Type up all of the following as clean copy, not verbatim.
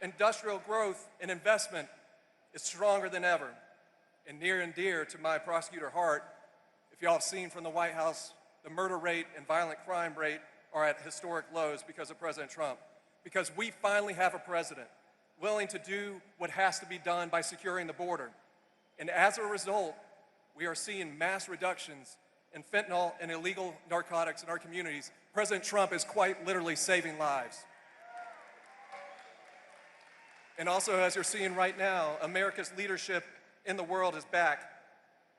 Industrial growth and investment is stronger than ever. And near and dear to my prosecutor heart, if y'all have seen from the White House, the murder rate and violent crime rate are at historic lows because of President Trump. Because we finally have a president willing to do what has to be done by securing the border. And as a result, we are seeing mass reductions in fentanyl and illegal narcotics in our communities. President Trump is quite literally saving lives. And also, as you're seeing right now, America's leadership in the world is back.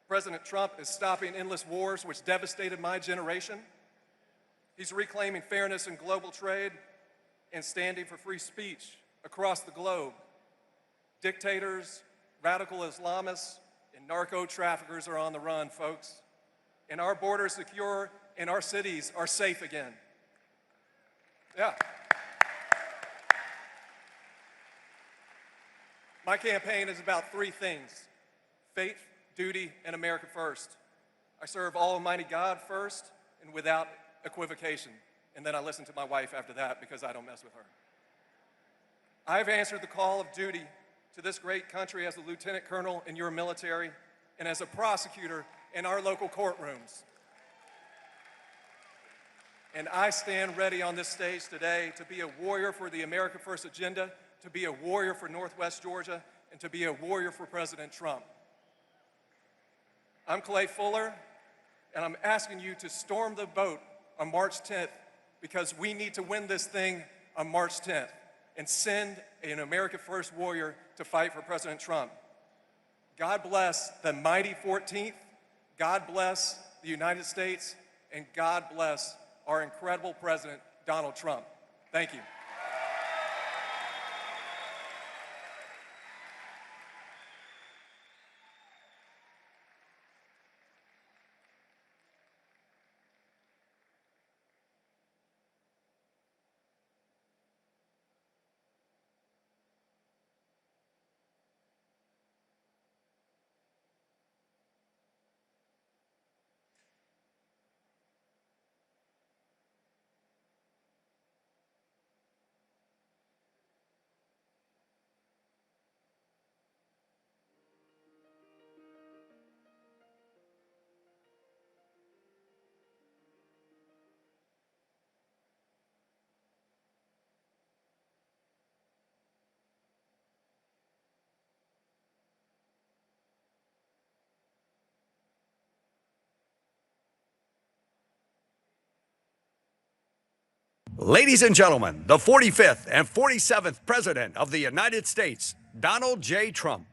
President Trump is stopping endless wars which devastated my generation. He's reclaiming fairness in global trade and standing for free speech across the globe. Dictators, radical Islamists, and narco-traffickers are on the run, folks. And our borders secure and our cities are safe again. Yeah. My campaign is about three things: faith, duty, and America first. I serve Almighty God first and without equivocation. And then I listen to my wife after that because I don't mess with her. I've answered the call of duty to this great country as a lieutenant colonel in your military and as a prosecutor in our local courtrooms. And I stand ready on this stage today to be a warrior for the America First agenda, to be a warrior for Northwest Georgia, and to be a warrior for President Trump. I'm Clay Fuller, and I'm asking you to storm the vote on March 10th because we need to win this thing on March 10th and send an America First warrior to fight for President Trump. God bless the mighty 14th, God bless the United States, and God bless our incredible President, Donald Trump. Thank you. Ladies and gentlemen, the 45th and 47th President of the United States, Donald J. Trump.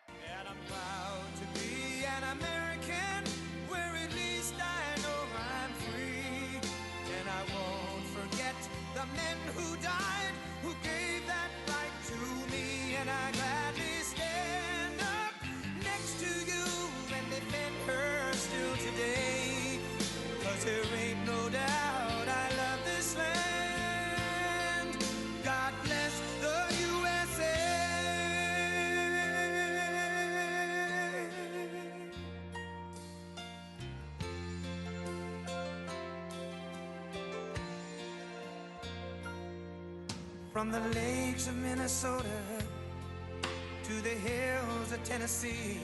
And I'm proud to be an American, where at least I know I'm free. And I won't forget the men who died, who gave that right to me. And I gladly stand up next to you and defend her still today. 'Cause there ain't no doubt I love this land. God bless the USA. From the lakes of Minnesota to the hills of Tennessee,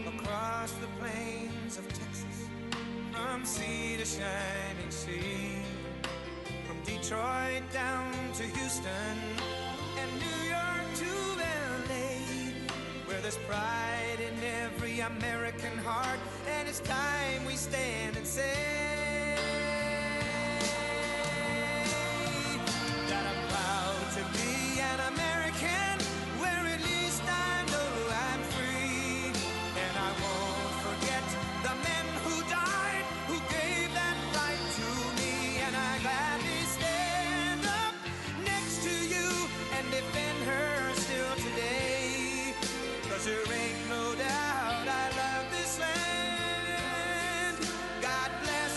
across the plains of Texas, from sea to shining sea, from Detroit down to Houston and New York to LA, where there's pride in every American heart, and it's time we stand and say that I'm proud to be an American, where at least I know I'm free. And I won't forget the men who died, who gave that right to me. And I gladly stand up next to you and defend her still today. 'Cause there ain't no doubt I love this land. God bless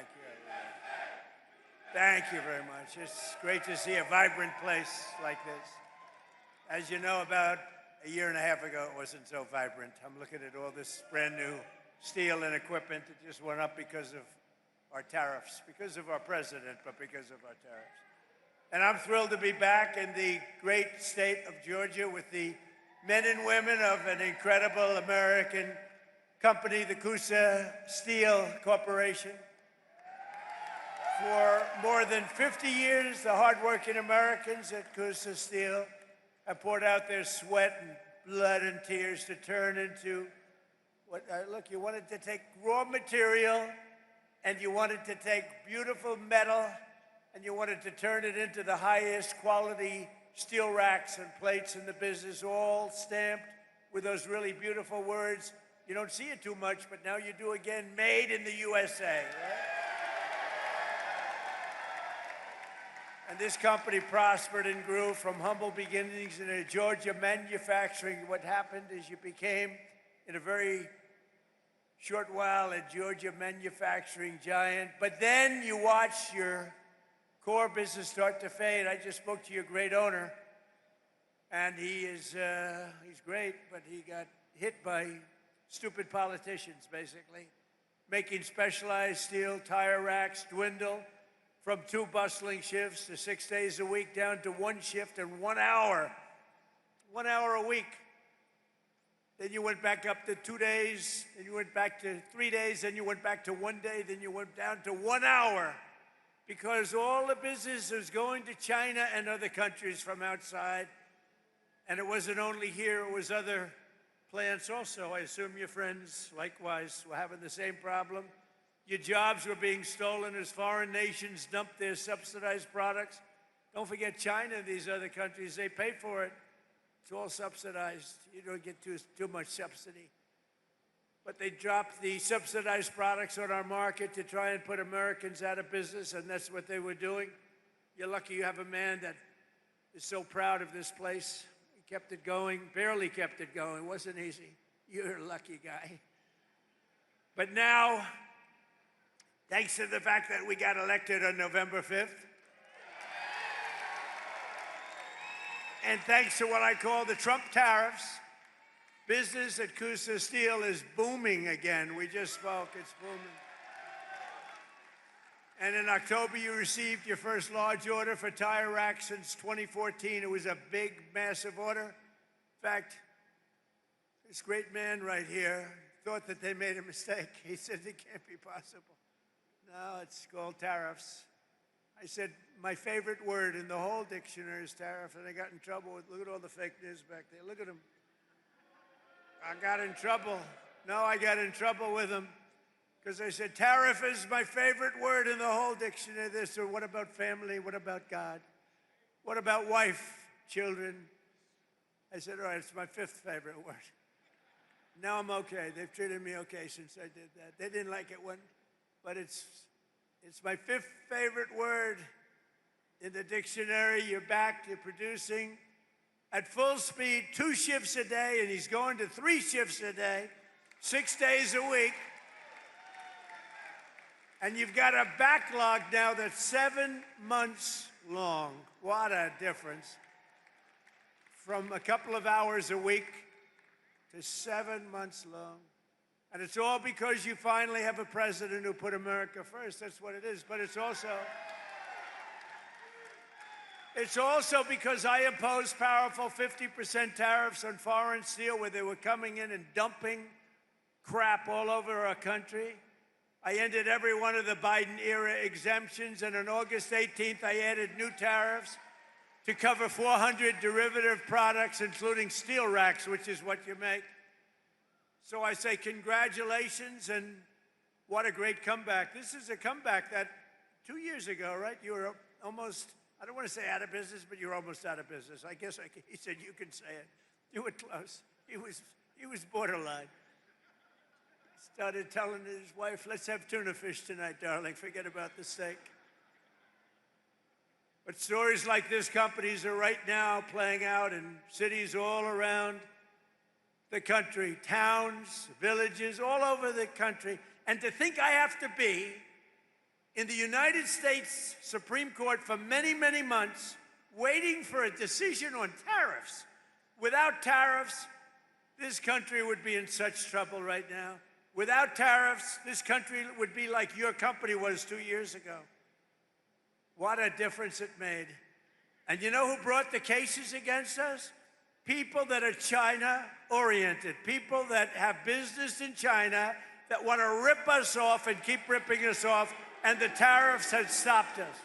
Thank you, everybody. Thank you very much. It's great to see a vibrant place like this. As you know, about a year and a half ago, it wasn't so vibrant. I'm looking at all this brand new steel and equipment that just went up because of our tariffs, because of our president, but because of our tariffs. And I'm thrilled to be back in the great state of Georgia with the men and women of an incredible American company, the Coosa Steel Corporation. For more than 50 years, the hardworking Americans at Coosa Steel have poured out their sweat and blood and tears to turn into what, look, you wanted to take raw material and you wanted to take beautiful metal and you wanted to turn it into the highest quality steel racks and plates in the business, all stamped with those really beautiful words. You don't see it too much, but now you do again, made in the USA. Right? And this company prospered and grew from humble beginnings in a Georgia manufacturing. What happened is you became, in a very short while, a Georgia manufacturing giant. But then you watch your core business start to fade. I just spoke to your great owner, and he's great, but he got hit by stupid politicians, basically, making specialized steel tire racks dwindle from 2 bustling shifts to 6 days a week down to 1 shift and 1 hour. 1 hour a week. Then you went back up to 2 days, then you went back to 3 days, then you went back to 1 day, then you went down to 1 hour. Because all the business was going to China and other countries from outside. And it wasn't only here, it was other plants also. I assume your friends, likewise, were having the same problem. Your jobs were being stolen as foreign nations dumped their subsidized products. Don't forget China and these other countries, they pay for it. It's all subsidized. You don't get too much subsidy. But they dropped the subsidized products on our market to try and put Americans out of business, and that's what they were doing. You're lucky you have a man that is so proud of this place. He kept it going, barely kept it going. It wasn't easy. You're a lucky guy. But now, thanks to the fact that we got elected on November 5th, and thanks to what I call the Trump tariffs, business at Coosa Steel is booming again. We just spoke, it's booming. And in October, you received your first large order for tire racks since 2014. It was a big, massive order. In fact, this great man right here thought that they made a mistake. He said it can't be possible. No, it's called tariffs. I said, my favorite word in the whole dictionary is tariff, and I got in trouble with, look at all the fake news back there. Look at them. I got in trouble. No, I got in trouble with them because I said, tariff is my favorite word in the whole dictionary. They said, what about family? What about God? What about wife, children? I said, all right, it's my 5th favorite word. Now I'm okay. They've treated me okay since I did that. They didn't like it when, but it's my 5th favorite word in the dictionary. You're back to producing at full speed, 2 shifts a day, and he's going to 3 shifts a day, 6 days a week. And you've got a backlog now that's 7 months long. What a difference. From a couple of hours a week to 7 months long. And it's all because you finally have a president who put America first. That's what it is. But it's also because I imposed powerful 50% tariffs on foreign steel where they were coming in and dumping crap all over our country. I ended every one of the Biden-era exemptions, and on August 18th, I added new tariffs to cover 400 derivative products, including steel racks, which is what you make. So I say congratulations, and what a great comeback. This is a comeback that 2 years ago, right, you were almost, I don't want to say out of business, but you're almost out of business. I guess he said you can say it. You were close. He was borderline. Started telling his wife, let's have tuna fish tonight, darling. Forget about the steak. But stories like this companies are right now playing out in cities all around the country, towns, villages, all over the country. And to think I have to be in the United States Supreme Court for many, many months, waiting for a decision on tariffs. Without tariffs, this country would be in such trouble right now. Without tariffs, this country would be like your company was 2 years ago. What a difference it made. And you know who brought the cases against us? People that are China-oriented, people that have business in China that want to rip us off and keep ripping us off, and the tariffs had stopped us.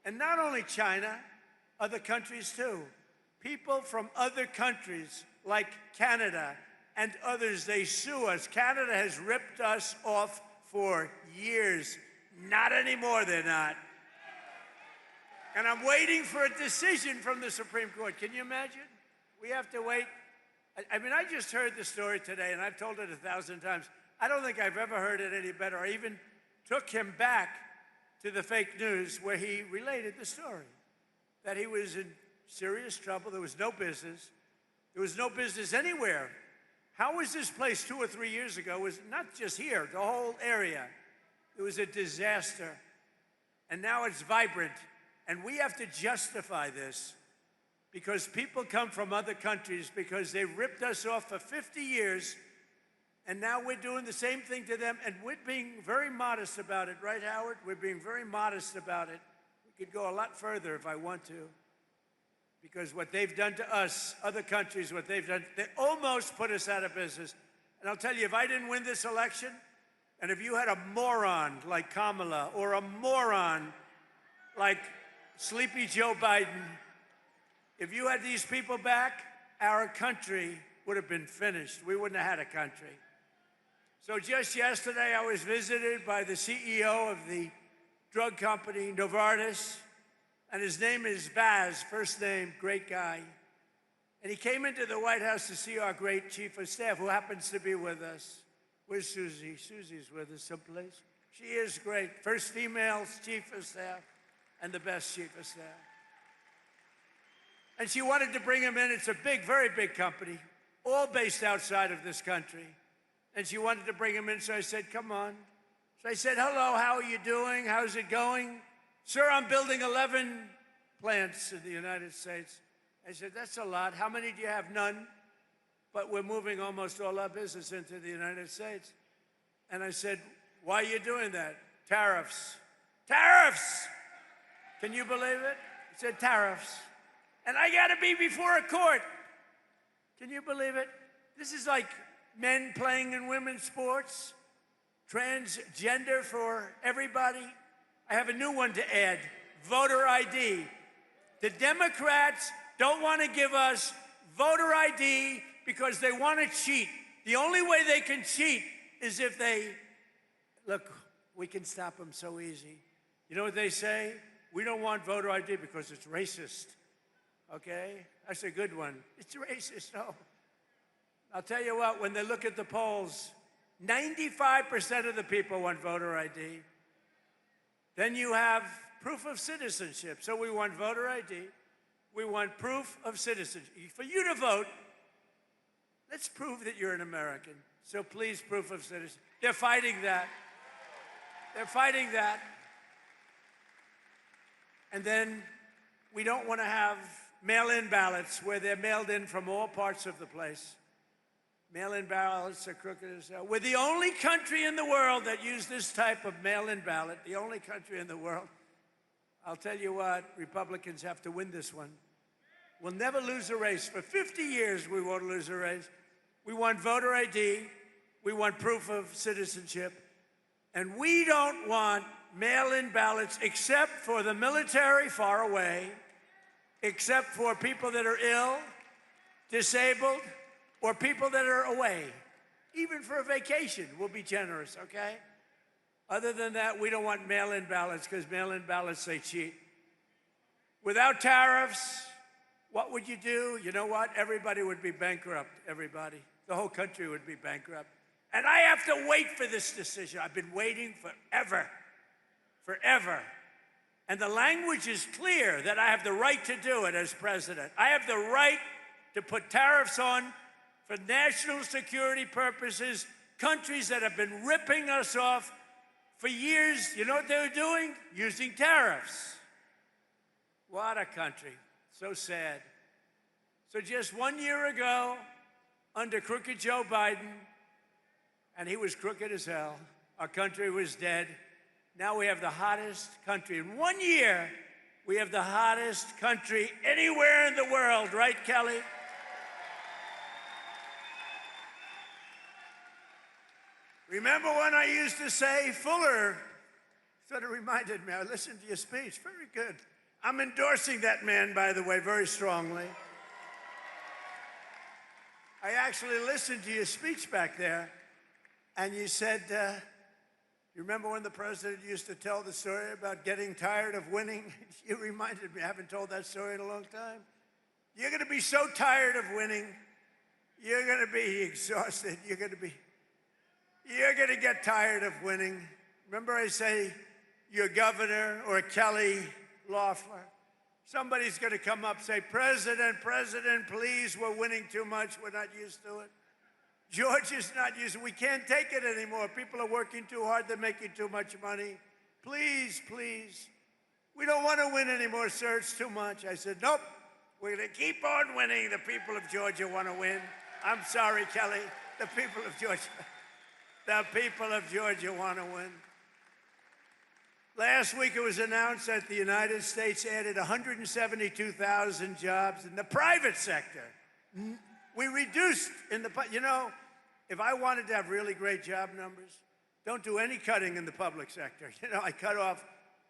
And not only China, other countries too. People from other countries like Canada and others, they sue us. Canada has ripped us off for years. Not anymore, they're not. And I'm waiting for a decision from the Supreme Court. Can you imagine? We have to wait. I mean, I just heard the story today, and I've told it 1,000 times. I don't think I've ever heard it any better. I even took him back to the fake news where he related the story, that he was in serious trouble. There was no business. There was no business anywhere. How was this place 2 or 3 years ago? It was not just here, the whole area. It was a disaster. And now it's vibrant. And we have to justify this because people come from other countries because they ripped us off for 50 years, and now we're doing the same thing to them, and we're being very modest about it, right, Howard? We're being very modest about it. We could go a lot further if I want to, because what they've done to us, other countries, what they've done, they almost put us out of business. And I'll tell you, if I didn't win this election, and if you had a moron like Kamala or a moron like Sleepy Joe Biden, if you had these people back, our country would have been finished. We wouldn't have had a country. So just yesterday, I was visited by the CEO of the drug company, Novartis, and his name is Vaz, first name, great guy. And he came into the White House to see our great chief of staff, who happens to be with us. Where's Susie? Susie's with us someplace. She is great. First female chief of staff and the best chief of staff. And she wanted to bring him in. It's a big, very big company, all based outside of this country. And she wanted to bring him in, so I said, come on. So I said, hello, how are you doing? How's it going? Sir, I'm building 11 plants in the United States. I said, that's a lot. How many do you have? None. But we're moving almost all our business into the United States. And I said, why are you doing that? Tariffs. Tariffs! Can you believe it? He said, tariffs. And I got to be before a court. Can you believe it? This is like men playing in women's sports, transgender for everybody. I have a new one to add, voter ID. The Democrats don't want to give us voter ID because they want to cheat. The only way they can cheat is if they, look, we can stop them so easy. You know what they say? We don't want voter ID because it's racist. Okay? That's a good one. It's racist, no. I'll tell you what, when they look at the polls, 95% of the people want voter ID. Then you have proof of citizenship. So we want voter ID. We want proof of citizenship. For you to vote, let's prove that you're an American. So please, proof of citizenship. They're fighting that. They're fighting that. And then we don't want to have mail-in ballots where they're mailed in from all parts of the place. Mail-in ballots are crooked as hell. We're the only country in the world that use this type of mail-in ballot, the only country in the world. I'll tell you what, Republicans have to win this one. We'll never lose a race. For 50 years, we won't lose a race. We want voter ID. We want proof of citizenship. And we don't want mail-in ballots except for the military far away, except for people that are ill, disabled, or people that are away. Even for a vacation, we'll be generous, okay? Other than that, we don't want mail-in ballots because mail-in ballots, they cheat. Without tariffs, what would you do? You know what? Everybody would be bankrupt, everybody. The whole country would be bankrupt. And I have to wait for this decision. I've been waiting forever, forever. And the language is clear that I have the right to do it as president. I have the right to put tariffs on for national security purposes, countries that have been ripping us off For years, you know what they were doing? Using tariffs. What a country. So sad. So just 1 year ago, under crooked Joe Biden, and he was crooked as hell, our country was dead. Now we have the hottest country. In 1 year, we have the hottest country anywhere in the world, right, Kelly? Remember when I used to say, Fuller, sort of reminded me, I listened to your speech, very good. I'm endorsing that man, by the way, very strongly. I actually listened to your speech back there, and you said, you remember when the president used to tell the story about getting tired of winning? You reminded me, I haven't told that story in a long time. You're going to be so tired of winning, you're going to be exhausted, you're going to get tired of winning. Remember I say, your governor or Kelly Loeffler, somebody's going to come up and say, President, please, we're winning too much. We're not used to it. George is not used to it. We can't take it anymore. People are working too hard. They're making too much money. Please. We don't want to win anymore, sir. It's too much. I said, nope. We're going to keep on winning. The people of Georgia want to win. I'm sorry, Kelly. The people of Georgia want to win. Last week it was announced that the United States added 172,000 jobs in the private sector. We reduced if I wanted to have really great job numbers, don't do any cutting in the public sector. I cut off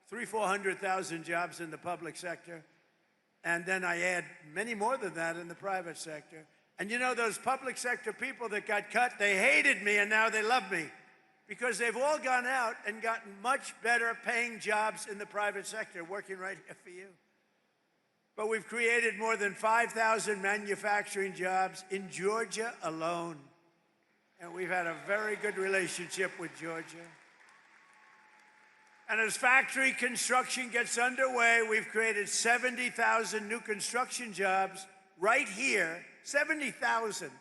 400,000 jobs in the public sector, and then I add many more than that in the private sector. And those public sector people that got cut, they hated me, and now they love me, because they've all gone out and gotten much better paying jobs in the private sector, working right here for you. But we've created more than 5,000 manufacturing jobs in Georgia alone. And we've had a very good relationship with Georgia. And as factory construction gets underway, we've created 70,000 new construction jobs right here, 70,000.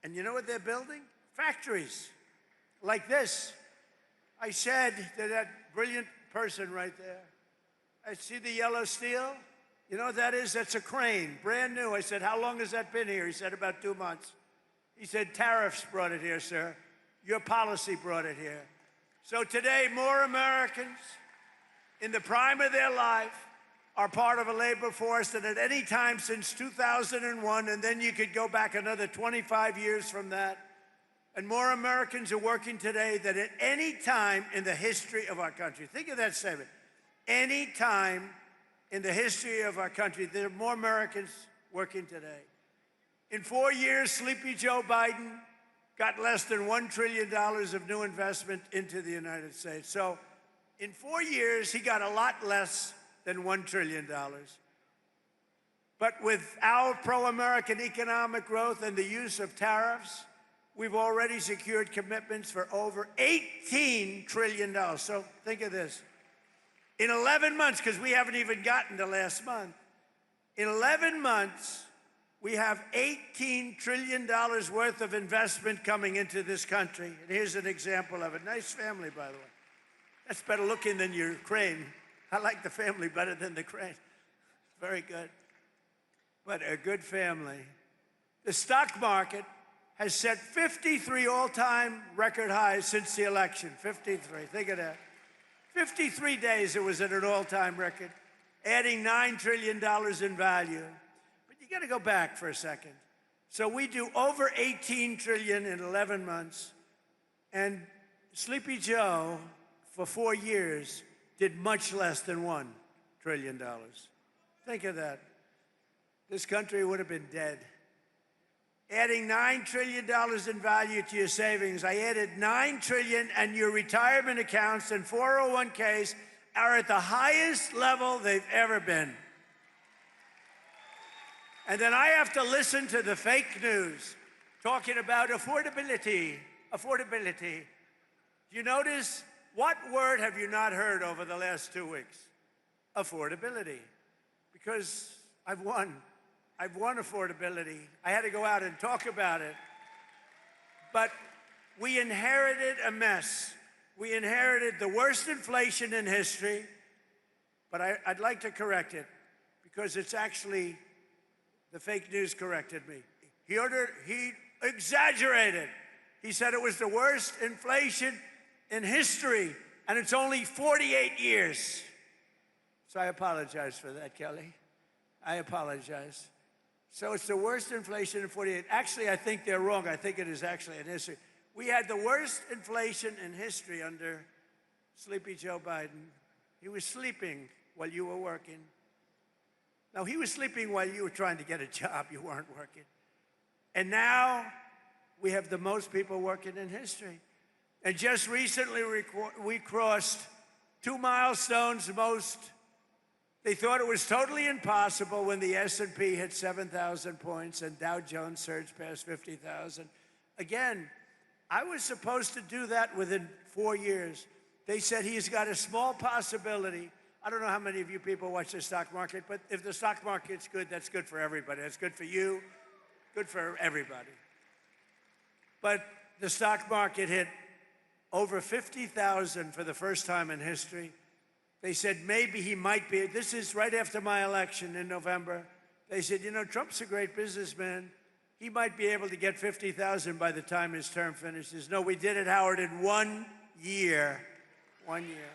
And you know what they're building? Factories. Like this. I said to that brilliant person right there, I see the yellow steel. You know what that is? That's a crane, brand new. I said, how long has that been here? He said, about 2 months. He said, tariffs brought it here, sir. Your policy brought it here. So today, more Americans in the prime of their life are part of a labor force that at any time since 2001, and then you could go back another 25 years from that, and more Americans are working today than at any time in the history of our country. Think of that statement. Any time in the history of our country, there are more Americans working today. In 4 years, Sleepy Joe Biden got less than $1 trillion of new investment into the United States. So in 4 years, he got a lot less than $1 trillion. But with our pro-American economic growth and the use of tariffs, we've already secured commitments for over $18 trillion. So think of this. In 11 months, because we haven't even gotten to last month, in 11 months, we have $18 trillion worth of investment coming into this country. And here's an example of it. Nice family, by the way. That's better looking than your crane. I like the family better than the crane. Very good. But a good family. The stock market has set 53 all-time record highs since the election. 53, think of that. 53 days it was at an all-time record, adding $9 trillion in value. But you got to go back for a second. So we do over 18 trillion in 11 months, and Sleepy Joe, for 4 years, did much less than $1 trillion. Think of that. This country would have been dead. Adding $9 trillion in value to your savings. I added $9 trillion, and your retirement accounts and 401ks are at the highest level they've ever been. And then I have to listen to the fake news talking about affordability. Affordability. You notice, what word have you not heard over the last 2 weeks? Affordability. Because I've won. I've won affordability. I had to go out and talk about it. But we inherited a mess. We inherited the worst inflation in history, but I'd like to correct it because it's actually, the fake news corrected me. He exaggerated. He said it was the worst inflation in history, and it's only 48 years. So I apologize for that, Kelly. I apologize. So it's the worst inflation in 48. Actually, I think they're wrong. I think it is actually in history. We had the worst inflation in history under Sleepy Joe Biden. He was sleeping while you were working. No, he was sleeping while you were trying to get a job. You weren't working. And now we have the most people working in history. And just recently we crossed 2 milestones. They thought it was totally impossible when the S&P hit 7,000 points and Dow Jones surged past 50,000. Again, I was supposed to do that within 4 years. They said he's got a small possibility. I don't know how many of you people watch the stock market, but if the stock market's good, that's good for everybody. That's good for you, good for everybody. But the stock market hit over 50,000 for the first time in history. They said maybe he might be. This is right after my election in November. They said, you know, Trump's a great businessman. He might be able to get 50,000 by the time his term finishes. No, we did it, Howard, in 1 year. 1 year.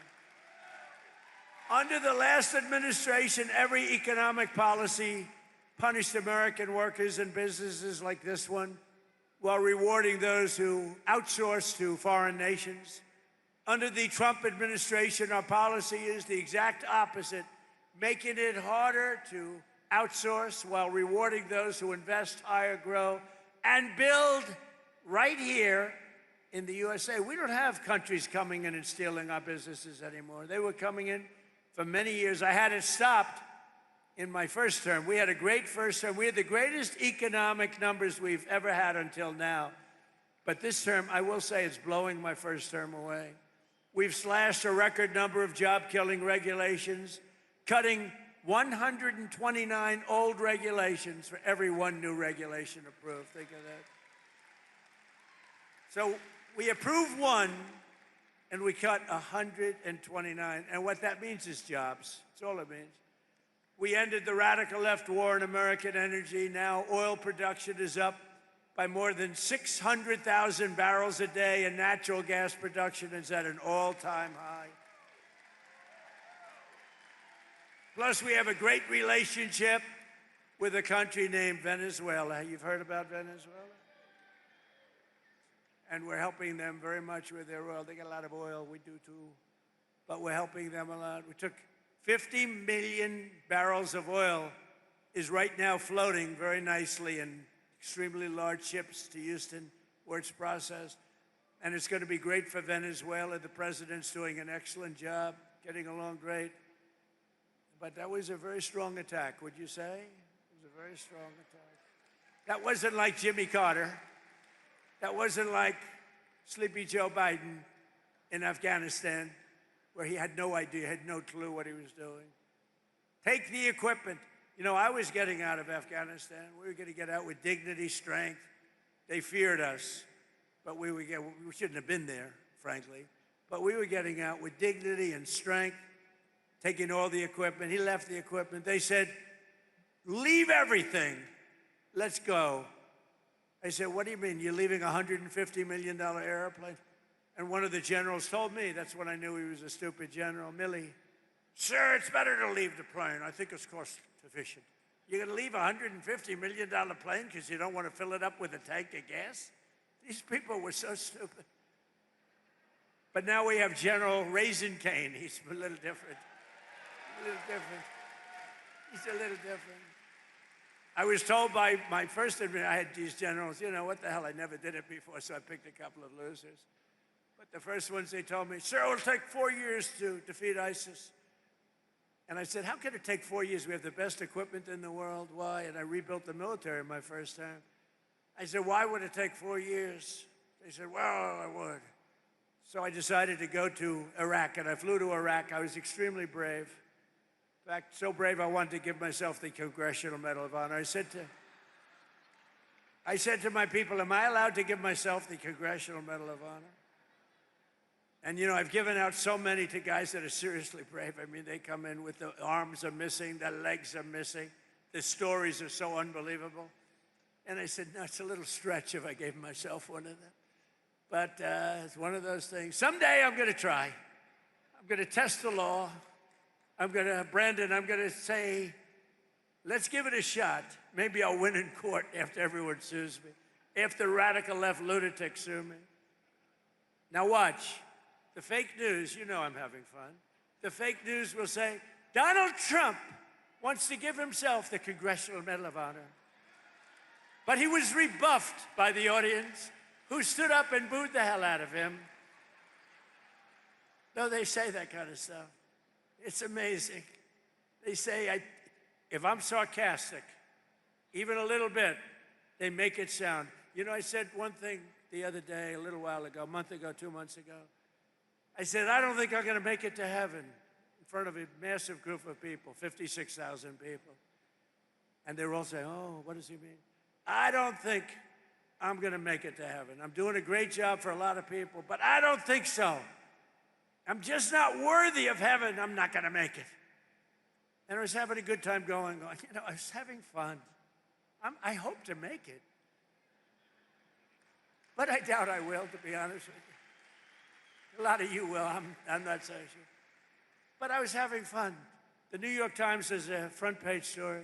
Under the last administration, every economic policy punished American workers and businesses like this one, while rewarding those who outsource to foreign nations. Under the Trump administration, our policy is the exact opposite, making it harder to outsource while rewarding those who invest, hire, grow, and build right here in the USA. We don't have countries coming in and stealing our businesses anymore. They were coming in for many years. I had it stopped in my first term. We had a great first term. We had the greatest economic numbers we've ever had until now. But this term, I will say, it's blowing my first term away. We've slashed a record number of job-killing regulations, cutting 129 old regulations for every one new regulation approved. Think of that. So we approve one, and we cut 129. And what that means is jobs. That's all it means. We ended the radical left war in American energy. Now oil production is up by more than 600,000 barrels a day, and natural gas production is at an all-time high. Plus, we have a great relationship with a country named Venezuela. You've heard about Venezuela? And we're helping them very much with their oil. They get a lot of oil, we do too, but we're helping them a lot. We took 50 million barrels of oil is right now floating very nicely in extremely large ships to Houston, where it's processed. And it's going to be great for Venezuela. The president's doing an excellent job, getting along great. But that was a very strong attack, would you say? It was a very strong attack. That wasn't like Jimmy Carter. That wasn't like Sleepy Joe Biden in Afghanistan, where he had no idea, had no clue what he was doing. Take the equipment. You know, I was getting out of Afghanistan. We were going to get out with dignity, strength. They feared us, but we shouldn't have been there, frankly. But we were getting out with dignity and strength, taking all the equipment. He left the equipment. They said, leave everything. Let's go. I said, what do you mean? You're leaving a $150 million airplane? And one of the generals told me, that's when I knew he was a stupid general, Milley. Sir, it's better to leave the plane. I think it's cost efficient. You're going to leave a $150 million plane because you don't want to fill it up with a tank of gas? These people were so stupid. But now we have General Raisin Cane. He's a little different. A little different. He's a little different. I was told by my first admin, I had these generals, you know, what the hell, I never did it before, so I picked a couple of losers. But the first ones, they told me, sir, it'll take 4 years to defeat ISIS. And I said, how could it take 4 years? We have the best equipment in the world. Why? And I rebuilt the military in my first term. I said, why would it take 4 years? They said, well, I would. So I decided to go to Iraq, and I flew to Iraq. I was extremely brave. In fact, so brave I wanted to give myself the Congressional Medal of Honor. I said to my people, am I allowed to give myself the Congressional Medal of Honor? And you know, I've given out so many to guys that are seriously brave. I mean, they come in with the arms are missing, the legs are missing. The stories are so unbelievable. And I said, no, it's a little stretch if I gave myself one of them. But it's one of those things. Someday I'm going to try. I'm going to test the law. Brandon, I'm going to say, let's give it a shot. Maybe I'll win in court after everyone sues me, after radical left lunatics sue me. Now watch. The fake news, you know I'm having fun. The fake news will say, Donald Trump wants to give himself the Congressional Medal of Honor. But he was rebuffed by the audience, who stood up and booed the hell out of him. No, they say that kind of stuff. It's amazing. They say, if I'm sarcastic, even a little bit, they make it sound. You know, I said one thing the other day, a little while ago, a month ago, 2 months ago. I said, I don't think I'm going to make it to heaven in front of a massive group of people, 56,000 people. And they were all saying, oh, what does he mean? I don't think I'm going to make it to heaven. I'm doing a great job for a lot of people, but I don't think so. I'm just not worthy of heaven. I'm not going to make it. And I was having a good time going, you know, I was having fun. I hope to make it. But I doubt I will, to be honest with you. A lot of you will. I'm not so sure. But I was having fun. The New York Times has a front page story.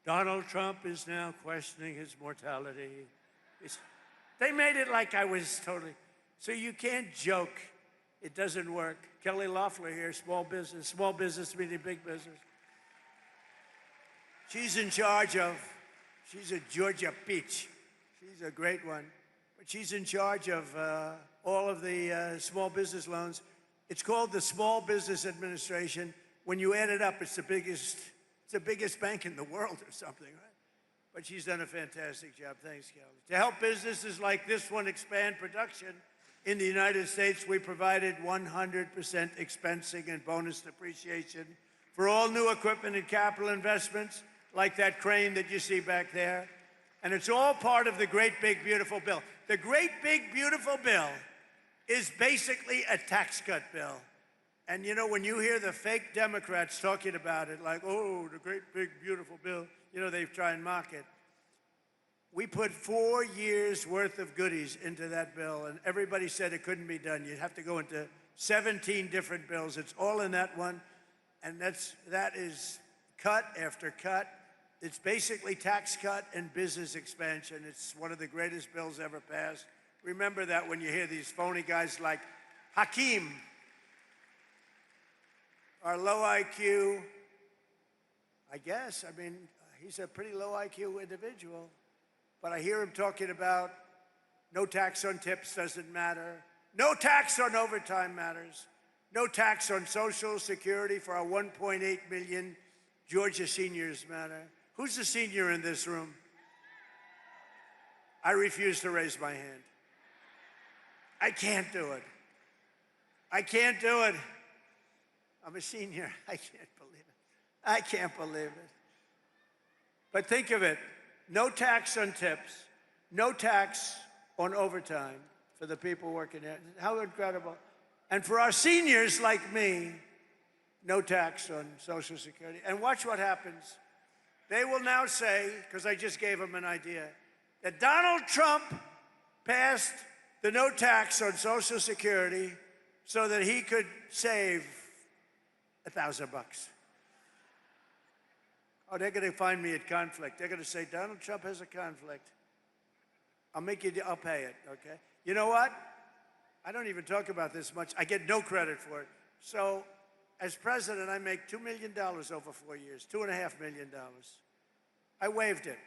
Donald Trump is now questioning his mortality. They made it like I was totally. So you can't joke. It doesn't work. Kelly Loeffler here, small business meaning big business. She's in charge of, she's a Georgia peach. She's a great one. But she's in charge of all of the small business loans. It's called the Small Business Administration. When you add it up, it's the biggest bank in the world or something, right? But she's done a fantastic job. Thanks, Kelly. To help businesses like this one expand production in the United States, we provided 100% expensing and bonus depreciation for all new equipment and capital investments, like that crane that you see back there. And it's all part of the Great Big Beautiful Bill. The Great Big Beautiful Bill is basically a tax cut bill. And you know, when you hear the fake Democrats talking about it, like, oh, the Great Big Beautiful Bill, you know, they try and mock it. We put 4 years worth of goodies into that bill, and everybody said it couldn't be done. You'd have to go into 17 different bills. It's all in that one, and that is cut after cut. It's basically tax cut and business expansion. It's one of the greatest bills ever passed. Remember that when you hear these phony guys like Hakeem, our low IQ, I guess, I mean, he's a pretty low IQ individual, but I hear him talking about no tax on tips doesn't matter, no tax on overtime matters, no tax on Social Security for our 1.8 million Georgia seniors matter. Who's the senior in this room? I refuse to raise my hand. I can't do it. I can't do it. I'm a senior. I can't believe it. I can't believe it. But think of it. No tax on tips. No tax on overtime for the people working there. How incredible. And for our seniors like me, no tax on Social Security. And watch what happens. They will now say, because I just gave them an idea, that Donald Trump passed the no tax on Social Security so that he could save $1,000. Oh, they're going to find me at conflict. They're going to say, Donald Trump has a conflict. I'll pay it, okay? You know what? I don't even talk about this much. I get no credit for it. So, as president, I make $2 million over 4 years, $2.5 million. I waived it.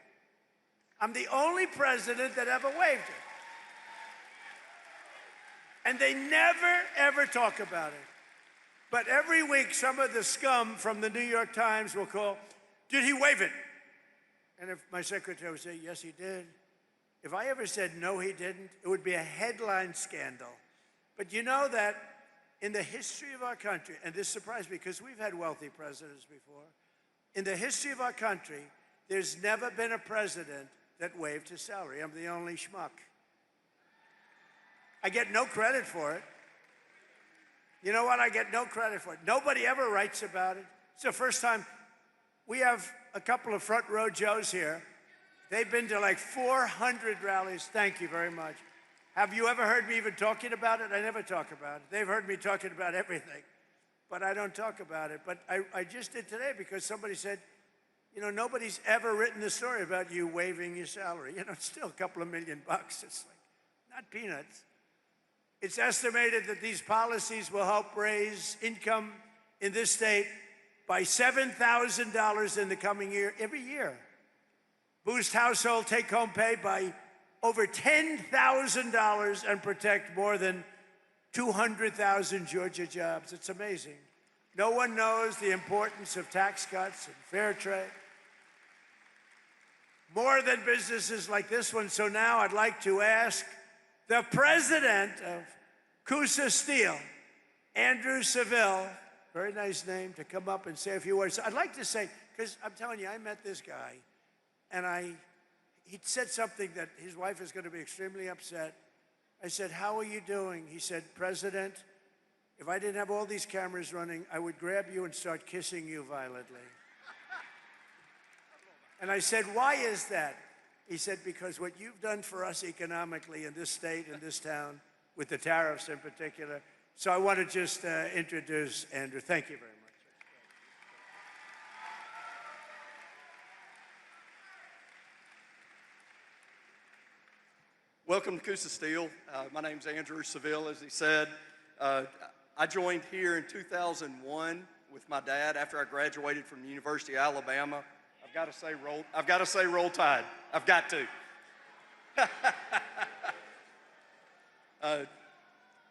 I'm the only president that ever waived it. And they never, ever talk about it. But every week, some of the scum from the New York Times will call, did he waive it? And if my secretary would say, yes, he did. If I ever said, no, he didn't, it would be a headline scandal. But you know that in the history of our country, and this surprised me because we've had wealthy presidents before, in the history of our country, there's never been a president that waived his salary. I'm the only schmuck. I get no credit for it. You know what? I get no credit for it. Nobody ever writes about it. It's the first time. We have a couple of front row Joes here. They've been to like 400 rallies. Thank you very much. Have you ever heard me even talking about it? I never talk about it. They've heard me talking about everything, but I don't talk about it. But I just did today because somebody said, you know, nobody's ever written the story about you waiving your salary. You know, it's still a couple of $1 million. It's like, not peanuts. It's estimated that these policies will help raise income in this state by $7,000 in the coming year, every year. Boost household take-home pay by over $10,000 and protect more than 200,000 Georgia jobs. It's amazing. No one knows the importance of tax cuts and fair trade. More than businesses like this one. So now I'd like to ask the president of Coosa Steel, Andrew Seville, very nice name, to come up and say a few words. I'd like to say, because I'm telling you, I met this guy, and he said something that his wife is going to be extremely upset. I said, how are you doing? He said, President, if I didn't have all these cameras running, I would grab you and start kissing you violently. And I said, why is that? He said, because what you've done for us economically in this state, in this town, with the tariffs in particular. So I want to just introduce Andrew. Thank you very much. Welcome to Coosa Steel. My name's Andrew Seville, as he said. I joined here in 2001 with my dad after I graduated from the University of Alabama. I've got to say roll tide. I've got to.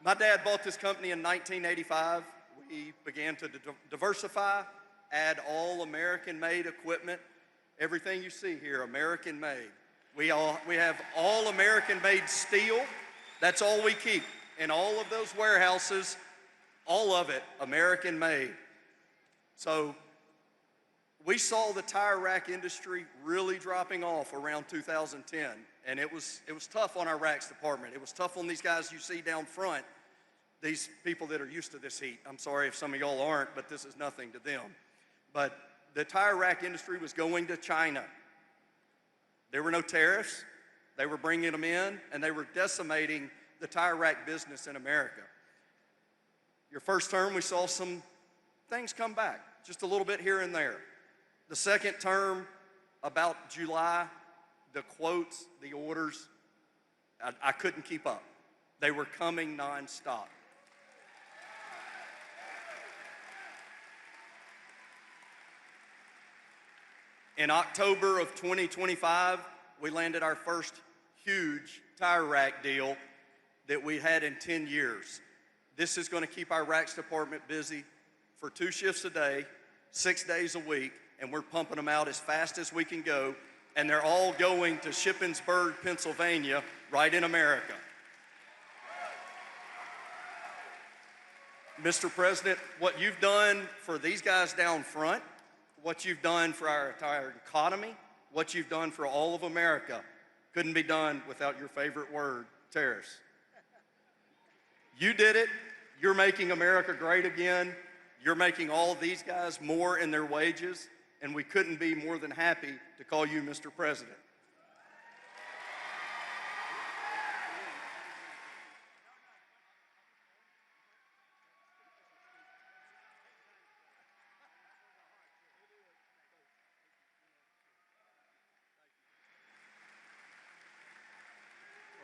My dad bought this company in 1985. We began to diversify, add all American-made equipment. Everything you see here, American-made. We have all American-made steel. That's all we keep. In all of those warehouses, all of it American-made. So we saw the tire rack industry really dropping off around 2010, and it was tough on our racks department. It was tough on these guys you see down front, these people that are used to this heat. I'm sorry if some of y'all aren't, but this is nothing to them. But the tire rack industry was going to China. There were no tariffs. They were bringing them in, and they were decimating the tire rack business in America. Your first term, we saw some things come back, just a little bit here and there. The second term, about July, the quotes, the orders, I couldn't keep up. They were coming nonstop. In October of 2025, we landed our first huge tire rack deal that we had in 10 years. This is going to keep our racks department busy for 2 shifts a day, 6 days a week, and we're pumping them out as fast as we can go, and they're all going to Shippensburg, Pennsylvania, right in America. Mr. President, what you've done for these guys down front, what you've done for our entire economy, what you've done for all of America, couldn't be done without your favorite word, tariffs. You did it. You're making America great again. You're making all these guys more in their wages, and we couldn't be more than happy to call you Mr. President.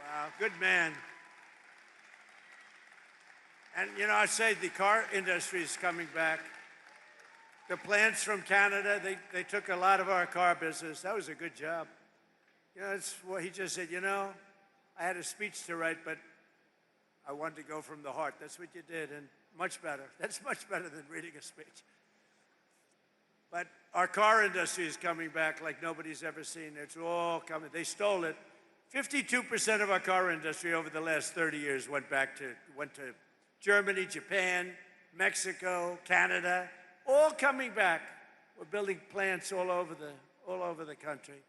Wow, good man. And, you know, I say the car industry is coming back. The plants from Canada, they took a lot of our car business. That was a good job. You know, that's what he just said, you know, I had a speech to write, but I wanted to go from the heart. That's what you did, and much better. That's much better than reading a speech. But our car industry is coming back like nobody's ever seen. It's all coming. They stole it. 52% of our car industry over the last 30 years went to Germany, Japan, Mexico, Canada, all coming back. We're building plants all over the country.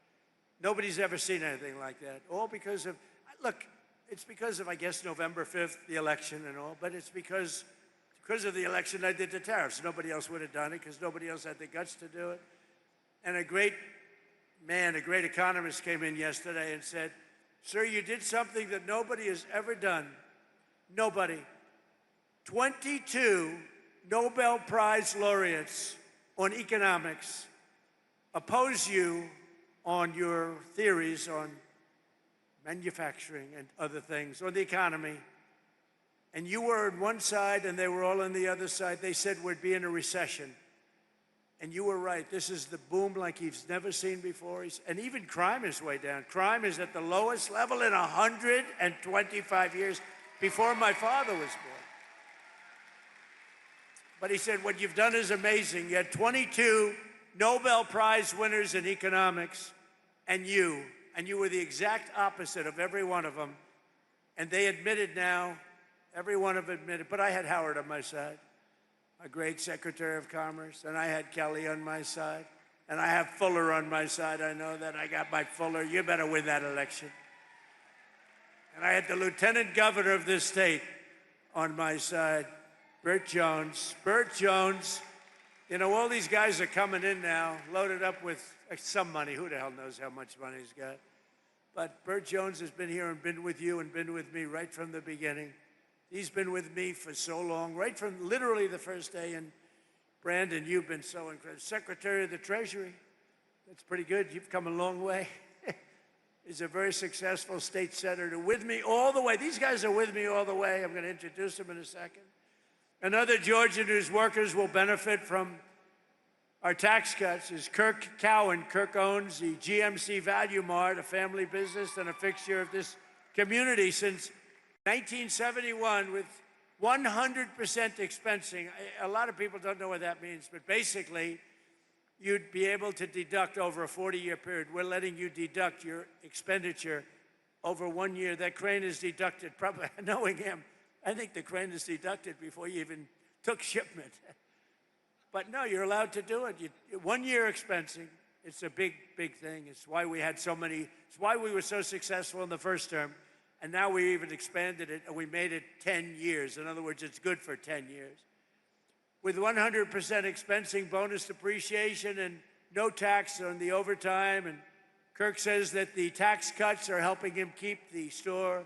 Nobody's ever seen anything like that. All because of, look, it's because of, I guess, November 5th, the election and all, but it's because because of the election, I did the tariffs. Nobody else would have done it because nobody else had the guts to do it. And a great man, a great economist came in yesterday and said, sir, you did something that nobody has ever done. Nobody. 22 Nobel Prize laureates on economics oppose you on your theories on manufacturing and other things, on the economy. And you were on one side and they were all on the other side. They said we'd be in a recession. And you were right. This is the boom like he's never seen before. And even crime is way down. Crime is at the lowest level in 125 years, before my father was born. But he said, what you've done is amazing. You had 22 Nobel Prize winners in economics, and you were the exact opposite of every one of them. And they admitted now, every one of them admitted, but I had Howard on my side, a great Secretary of Commerce, and I had Kelly on my side, and I have Fuller on my side. I know that. I got my Fuller. You better win that election. And I had the Lieutenant Governor of this state on my side, Burt Jones. Burt Jones, you know, all these guys are coming in now, loaded up with some money. Who the hell knows how much money he's got? But Burt Jones has been here and been with you and been with me right from the beginning. He's been with me for so long, right from literally the first day. And Brandon, you've been so incredible. Secretary of the Treasury, that's pretty good. You've come a long way. He's a very successful state senator with me all the way. These guys are with me all the way. I'm going to introduce them in a second. Another Georgian whose workers will benefit from our tax cuts is Kirk Cowan. Kirk owns the GMC Value Mart, a family business and a fixture of this community since 1971 with 100% expensing. A lot of people don't know what that means, but basically, you'd be able to deduct over a 40-year period. We're letting you deduct your expenditure over 1 year. That crane is deducted, probably knowing him, I think the crane is deducted before you even took shipment. But no, you're allowed to do it. 1 year expensing, it's a big, big thing. It's why we had so many, it's why we were so successful in the first term. And now we even expanded it and we made it 10 years. In other words, it's good for 10 years. With 100% expensing, bonus depreciation, and no tax on the overtime. And Kirk says that the tax cuts are helping him keep the store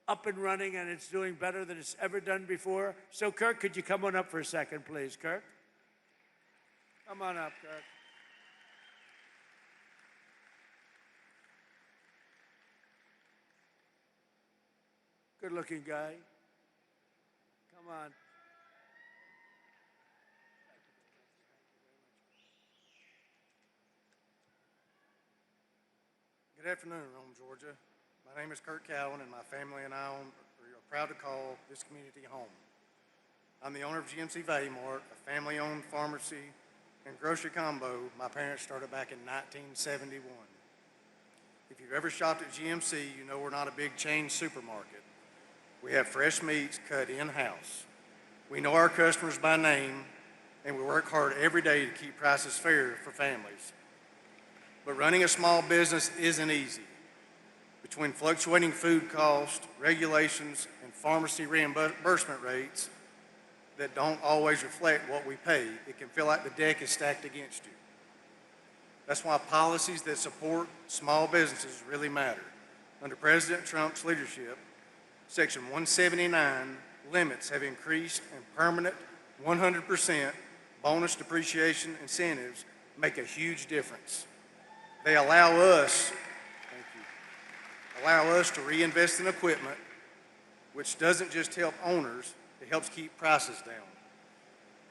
up and running, and it's doing better than it's ever done before. So, Kirk, could you come on up for a second, please? Kirk? Come on up, Kirk. Good-looking guy. Come on. Good afternoon, Rome, Georgia. My name is Kirk Cowan, and my family and I are proud to call this community home. I'm the owner of GMC Value Mart, a family-owned pharmacy and grocery combo my parents started back in 1971. If you've ever shopped at GMC, you know we're not a big chain supermarket. We have fresh meats cut in-house. We know our customers by name, and we work hard every day to keep prices fair for families. But running a small business isn't easy. Between fluctuating food costs, regulations, and pharmacy reimbursement rates that don't always reflect what we pay, it can feel like the deck is stacked against you. That's why policies that support small businesses really matter. Under President Trump's leadership, Section 179 limits have increased, and permanent 100% bonus depreciation incentives make a huge difference. They allow us to reinvest in equipment, which doesn't just help owners, it helps keep prices down,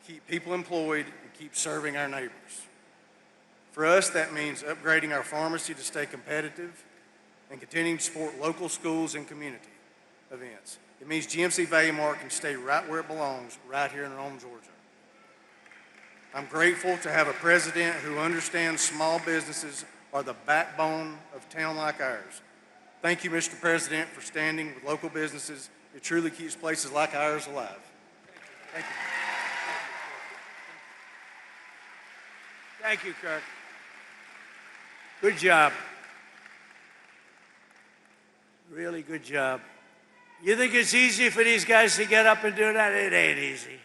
keep people employed, and keep serving our neighbors. For us, that means upgrading our pharmacy to stay competitive and continuing to support local schools and community events. It means GMC Value Mart can stay right where it belongs, right here in Rome, Georgia. I'm grateful to have a president who understands small businesses are the backbone of a town like ours. Thank you, Mr. President, for standing with local businesses. It truly keeps places like ours alive. Thank you. Thank you, Kirk. Good job. Really good job. You think it's easy for these guys to get up and do that? It ain't easy.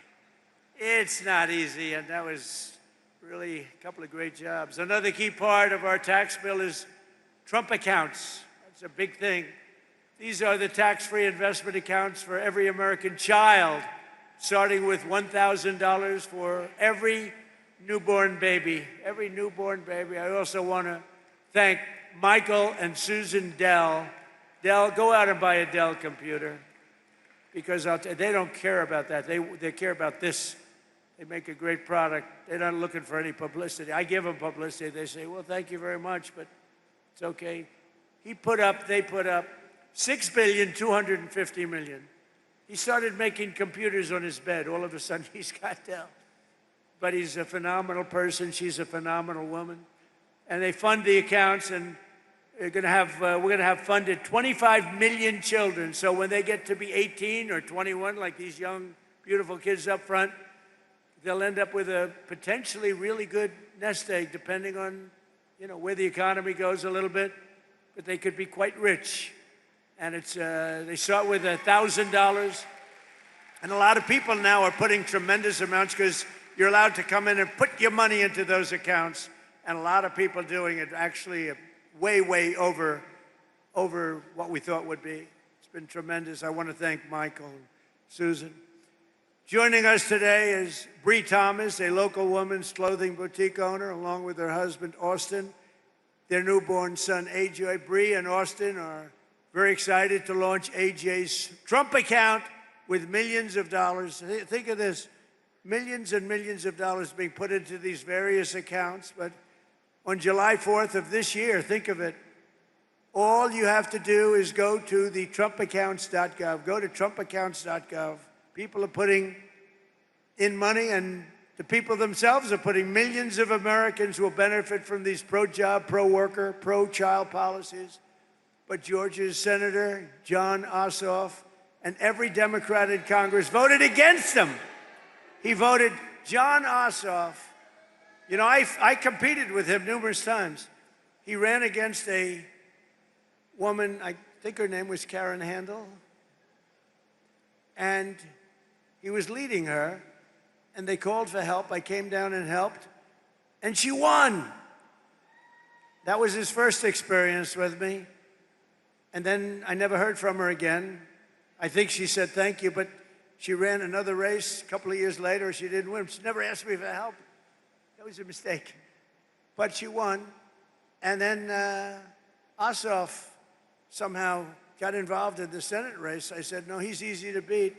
It's not easy, and that was really a couple of great jobs. Another key part of our tax bill is Trump accounts. That's a big thing. These are the tax-free investment accounts for every American child, starting with $1,000 for every newborn baby. Every newborn baby. I also want to thank Michael and Susan Dell. Dell, go out and buy a Dell computer, because they don't care about that. They care about this. They make a great product. They're not looking for any publicity. I give them publicity. They say, well, thank you very much, but it's okay. They put up $6.25 billion. He started making computers on his bed. All of a sudden, he's got Dell. But he's a phenomenal person. She's a phenomenal woman. And they fund the accounts, and we're going to have funded 25 million children. So when they get to be 18 or 21, like these young, beautiful kids up front, they'll end up with a potentially really good nest egg, depending on, where the economy goes a little bit. But they could be quite rich. And they start with $1,000. And a lot of people now are putting tremendous amounts, because you're allowed to come in and put your money into those accounts. And a lot of people doing it actually way, way over what we thought would be. It's been tremendous. I want to thank Michael and Susan. Joining us today is Bree Thomas, a local women's clothing boutique owner, along with her husband, Austin, their newborn son, AJ. Bree and Austin are very excited to launch AJ's Trump account with millions of dollars. Think of this, millions and millions of dollars being put into these various accounts. But on July 4th of this year, think of it, all you have to do is go to the TrumpAccounts.gov. Go to TrumpAccounts.gov. People are putting in money, and the people themselves are putting. Millions of Americans will benefit from these pro-job, pro-worker, pro-child policies. But Georgia's Senator Jon Ossoff and every Democrat in Congress voted against them. He voted. Jon Ossoff, I competed with him numerous times. He ran against a woman, I think her name was Karen Handel, and he was leading her, and they called for help. I came down and helped, and she won. That was his first experience with me. And then I never heard from her again. I think she said thank you, but she ran another race a couple of years later. She didn't win. She never asked me for help. That was a mistake. But she won. And then Ossoff somehow got involved in the Senate race. I said, no, he's easy to beat.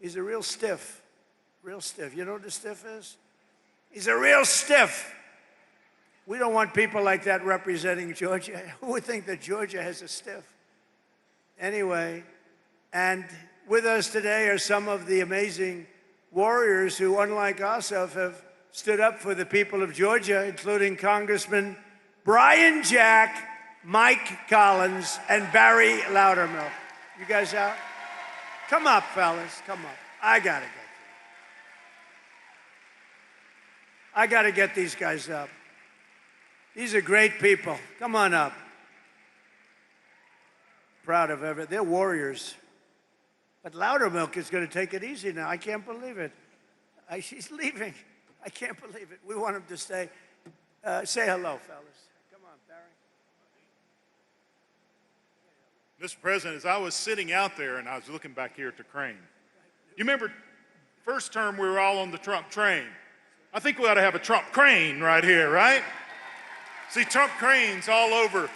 He's a real stiff, real stiff. You know what a stiff is? He's a real stiff. We don't want people like that representing Georgia. Who would think that Georgia has a stiff? Anyway, and with us today are some of the amazing warriors who, unlike Ossoff, have stood up for the people of Georgia, including Congressman Brian Jack, Mike Collins, and Barry Loudermilk. You guys out? Come up, fellas, come up. I gotta get these guys up. These are great people. Come on up. Proud of everything. They're warriors. But Loudermilk is going to take it easy now. I can't believe it. She's leaving. I can't believe it. We want him to stay. Say hello, fellas. Come on, Barry. Mr. President, as I was sitting out there and I was looking back here at the crane, you remember first term we were all on the Trump train. I think we ought to have a Trump crane right here, right? See, Trump cranes all over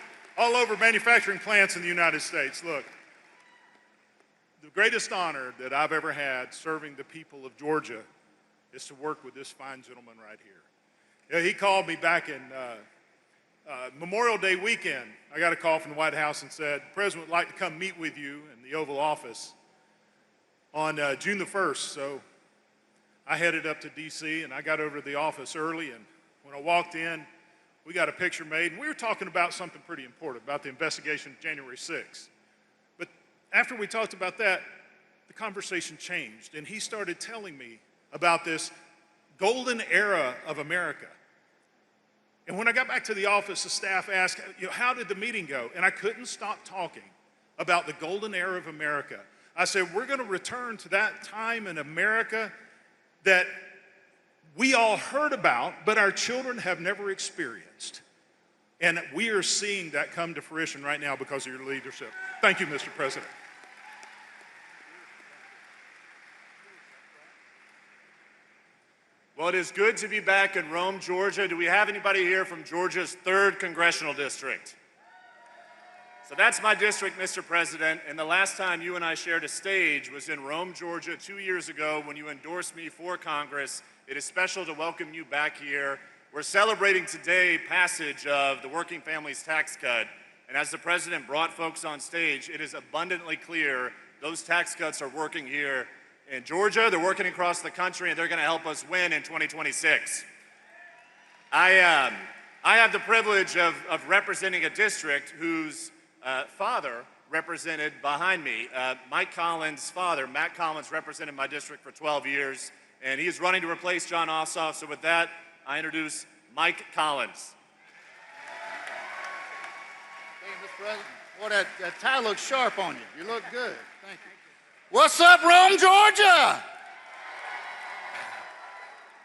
manufacturing plants in the United States. Look, the greatest honor that I've ever had serving the people of Georgia is to work with this fine gentleman right here. He called me back in Memorial Day weekend. I got a call from the White House and said, the President would like to come meet with you in the Oval Office on June the 1st. So I headed up to D.C. and I got over to the office early, and when I walked in, we got a picture made, and we were talking about something pretty important, about the investigation of January 6th. But after we talked about that, the conversation changed, and he started telling me about this golden era of America. And when I got back to the office, the staff asked, how did the meeting go? And I couldn't stop talking about the golden era of America. I said, we're going to return to that time in America that we all heard about, but our children have never experienced. And we are seeing that come to fruition right now because of your leadership. Thank you, Mr. President. Well, it is good to be back in Rome, Georgia. Do we have anybody here from Georgia's 3rd Congressional District? So that's my district, Mr. President, and the last time you and I shared a stage was in Rome, Georgia, 2 years ago when you endorsed me for Congress. It is special to welcome you back here. We're celebrating today passage of the Working Families Tax Cut, and as the President brought folks on stage, it is abundantly clear those tax cuts are working here in Georgia, they're working across the country, and they're going to help us win in 2026. I have the privilege of representing a district whose father represented behind me. Mike Collins' father, Matt Collins, represented my district for 12 years, and he is running to replace John Ossoff. So with that, I introduce Mike Collins. Thank you, Mr. President. Boy, that tie looks sharp on you. You look good. Thank you. What's up, Rome, Georgia?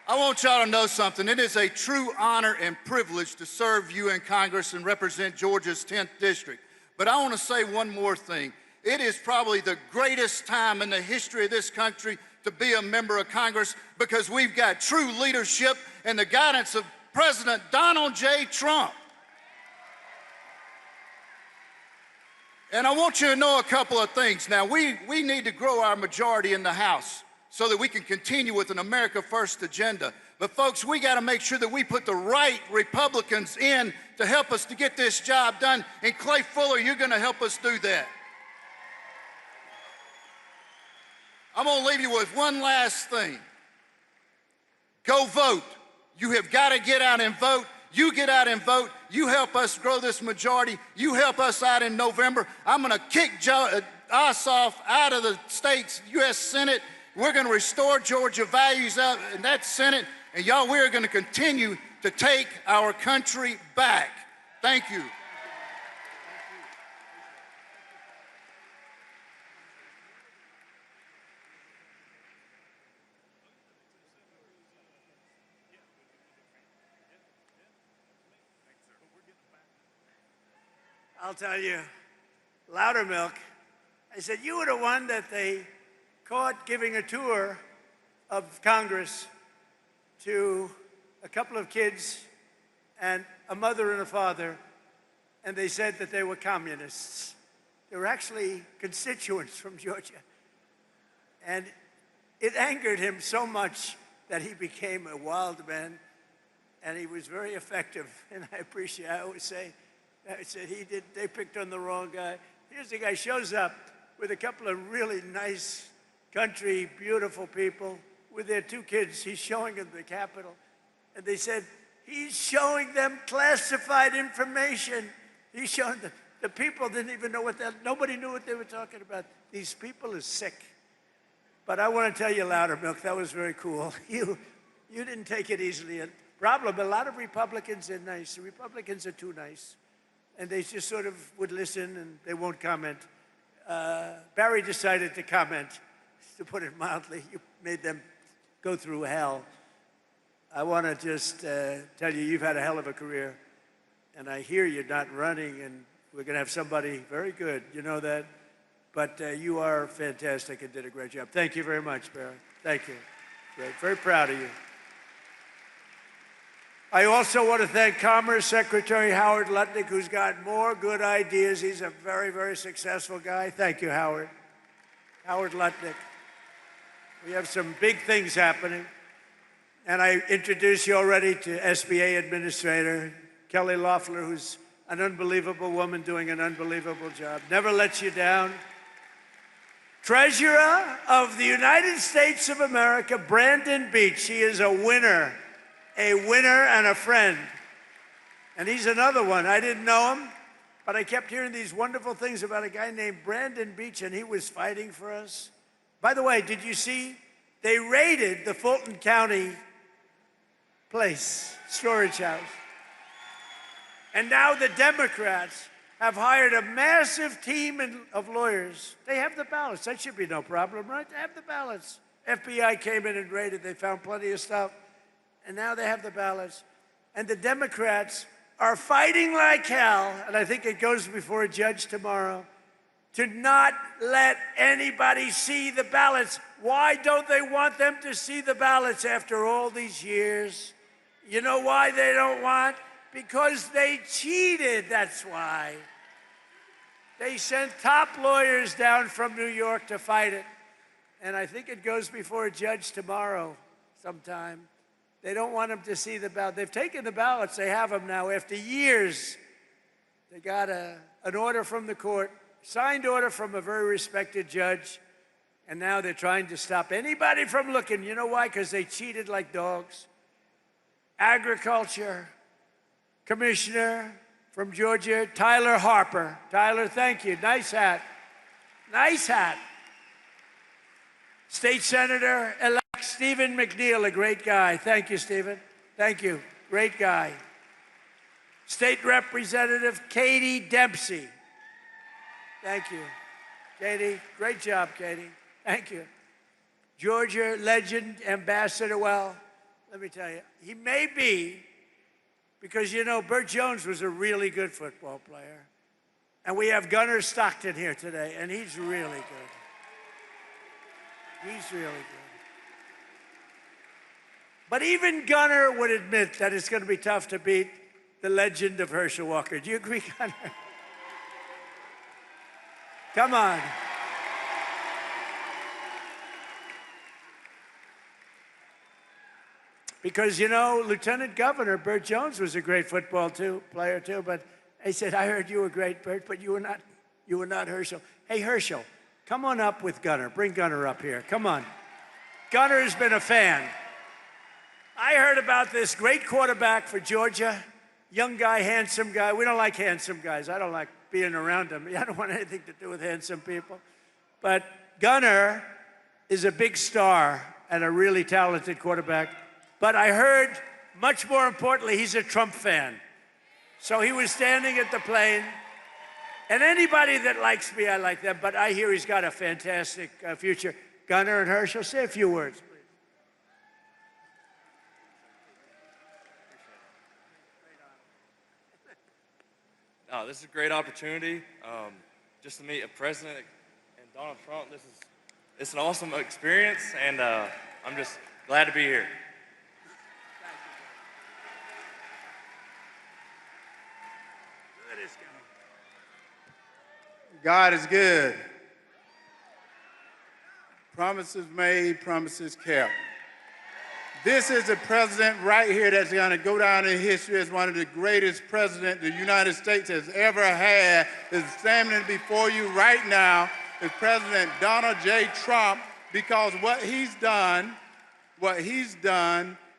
I want y'all to know something. It is a true honor and privilege to serve you in Congress and represent Georgia's 10th district. But I want to say one more thing. It is probably the greatest time in the history of this country to be a member of Congress because we've got true leadership and the guidance of President Donald J. Trump. And I want you to know a couple of things. Now, we need to grow our majority in the House so that we can continue with an America First agenda. But folks, we got to make sure that we put the right Republicans in to help us to get this job done. And Clay Fuller, you're going to help us do that. I'm going to leave you with one last thing. Go vote. You have got to get out and vote. You get out and vote. You help us grow this majority. You help us out in November. I'm going to kick Ossoff out of the state's U.S. Senate. We're going to restore Georgia values out in that Senate. And y'all, we're going to continue to take our country back. Thank you. I'll tell you, Loudermilk, I said, you were the one that they caught giving a tour of Congress to a couple of kids and a mother and a father, and they said that they were communists. They were actually constituents from Georgia. And it angered him so much that he became a wild man, and he was very effective. And I always say, I said, they picked on the wrong guy. Here's the guy shows up with a couple of really nice country, beautiful people with their 2 kids. He's showing them the Capitol. And they said, he's showing them classified information. He's showing them. The people didn't even know nobody knew what they were talking about. These people are sick. But I want to tell you, Loudermilk, that was very cool. You didn't take it easily. A lot of Republicans are nice. The Republicans are too nice. And they just sort of would listen and they won't comment. Barry decided to comment, to put it mildly. You made them go through hell. I want to just tell you, you've had a hell of a career. And I hear you're not running, and we're going to have somebody very good. You know that? But you are fantastic and did a great job. Thank you very much, Barry. Thank you. Great. Very proud of you. I also want to thank Commerce Secretary Howard Lutnick, who's got more good ideas. He's a very, very successful guy. Thank you, Howard. Howard Lutnick. We have some big things happening. And I introduced you already to SBA Administrator Kelly Loeffler, who's an unbelievable woman doing an unbelievable job. Never lets you down. Treasurer of the United States of America, Brandon Beach. He is a winner and a friend. And he's another one. I didn't know him, but I kept hearing these wonderful things about a guy named Brandon Beach, and he was fighting for us. By the way, did you see? They raided the Fulton County place, storage house. And now the Democrats have hired a massive team of lawyers. They have the ballots. That should be no problem, right? They have the ballots. FBI came in and raided. They found plenty of stuff. and now they have the ballots. And the Democrats are fighting like hell, and I think it goes before a judge tomorrow, to not let anybody see the ballots. Why don't they want them to see the ballots after all these years? You know why they don't want? Because they cheated, that's why. They sent top lawyers down from New York to fight it. And I think it goes before a judge tomorrow sometime. They don't want them to see the ballot. They've taken the ballots. They have them now. After years, they got an order from the court, signed order from a very respected judge, and now they're trying to stop anybody from looking. You know why? Because they cheated like dogs. Agriculture Commissioner from Georgia, Tyler Harper. Tyler, thank you. Nice hat. Nice hat. State Senator-elect Stephen McNeil, a great guy. Thank you, Stephen. Thank you. Great guy. State Representative Katie Dempsey. Thank you. Katie, great job, Katie. Thank you. Georgia legend, Ambassador, well, let me tell you, he may be, because you know, Burt Jones was a really good football player. And we have Gunnar Stockton here today, and he's really good. He's really good. But even Gunnar would admit that it's going to be tough to beat the legend of Herschel Walker. Do you agree, Gunnar? Come on. Because, you know, Lieutenant Governor Burt Jones was a great football player too, but he said, I heard you were great, Burt, but you were not Herschel. Hey, Herschel, come on up with Gunnar. Bring Gunnar up here. Come on. Gunnar's been a fan. I heard about this great quarterback for Georgia, young guy, handsome guy. We don't like handsome guys. I don't like being around them. I don't want anything to do with handsome people. But Gunnar is a big star and a really talented quarterback. But I heard, much more importantly, he's a Trump fan. So he was standing at the plane. And anybody that likes me, I like them. But I hear he's got a fantastic future. Gunnar and Herschel, say a few words, please. Oh, this is a great opportunity just to meet a president and Donald Trump. It's an awesome experience, and I'm just glad to be here. God is good. Promises made, promises kept. This is a president right here that's going to go down in history as one of the greatest presidents the United States has ever had. Is standing before you right now is President Donald J. Trump, because what he's done,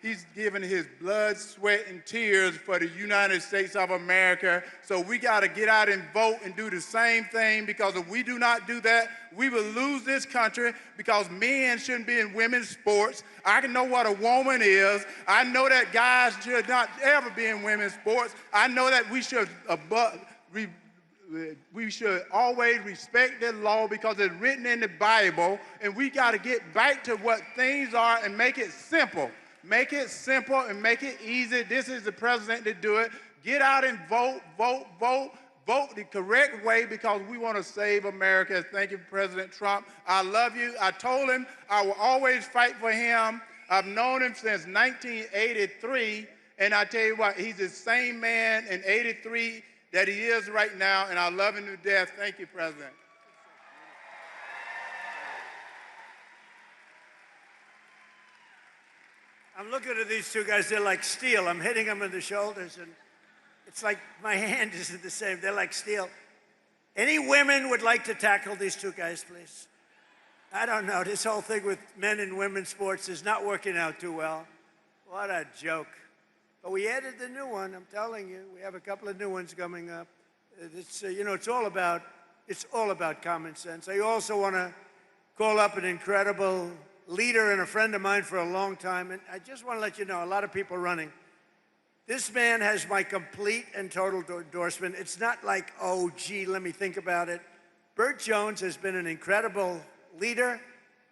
he's given his blood, sweat, and tears for the United States of America. So we got to get out and vote and do the same thing, because if we do not do that, we will lose this country, because men shouldn't be in women's sports. I can know what a woman is. I know that guys should not ever be in women's sports. I know that we should always respect the law because it's written in the Bible, and we got to get back to what things are and make it simple. Make it simple and make it easy. This is the president to do it. Get out and vote, vote, vote. Vote the correct way, because we want to save America. Thank you, President Trump. I love you. I told him I will always fight for him. I've known him since 1983, and I tell you what, he's the same man in 83 that he is right now, and I love him to death. Thank you, President. I'm looking at these two guys. They're like steel. I'm hitting them in the shoulders, and it's like my hand isn't the same. They're like steel. Any women would like to tackle these two guys, please? I don't know. This whole thing with men and women's sports is not working out too well. What a joke. But we added the new one, I'm telling you. We have a couple of new ones coming up. It's, you know, it's all about common sense. I also want to call up an incredible leader and a friend of mine for a long time. And I just want to let you know, a lot of people running. This man has my complete and total endorsement. It's not like, oh, gee, let me think about it. Burt Jones has been an incredible leader.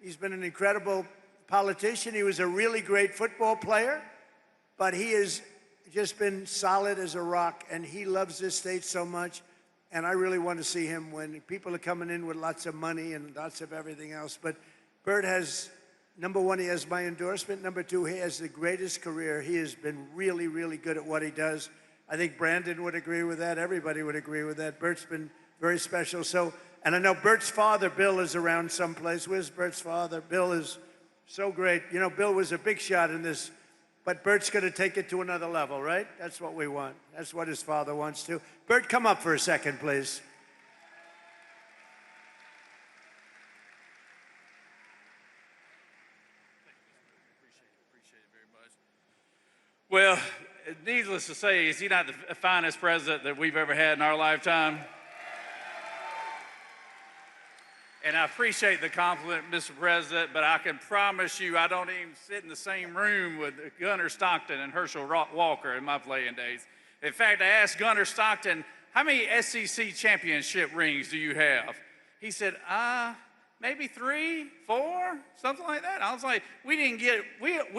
He's been an incredible politician. He was a really great football player. but he has just been solid as a rock, and he loves this state so much. And I really want to see him win. People are coming in with lots of money and lots of everything else. But Bert has, number one, he has my endorsement. Number two, he has the greatest career. He has been really, really good at what he does. I think Brandon would agree with that. Everybody would agree with that. Bert's been very special. So, and I know Bert's father, Bill, is around someplace. Where's Bert's father? Bill is so great. You know, Bill was a big shot in this. But Bert's going to take it to another level, right? That's what we want. That's what his father wants to. Bert, come up for a second, please. Well, needless to say, is he not the finest president that we've ever had in our lifetime? And I appreciate the compliment, Mr. President, but I can promise you I don't even sit in the same room with Gunnar Stockton and Herschel Walker in my playing days. In fact, I asked Gunnar Stockton, how many SEC championship rings do you have? He said, maybe 3, 4, something like that. I was like, we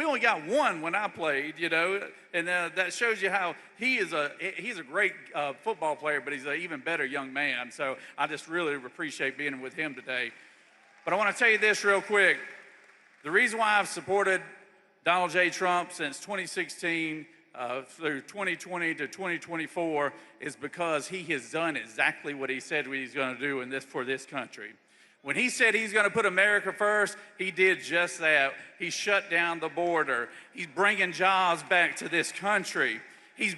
only got one when I played, you know, and that shows you how he's a great football player, but he's an even better young man. So I just really appreciate being with him today. But I want to tell you this real quick. The reason why I've supported Donald J. Trump since 2016 through 2020 to 2024 is because he has done exactly what he said he's going to do for this country. When he said he's going to put America first, he did just that. He shut down the border. He's bringing jobs back to this country. He's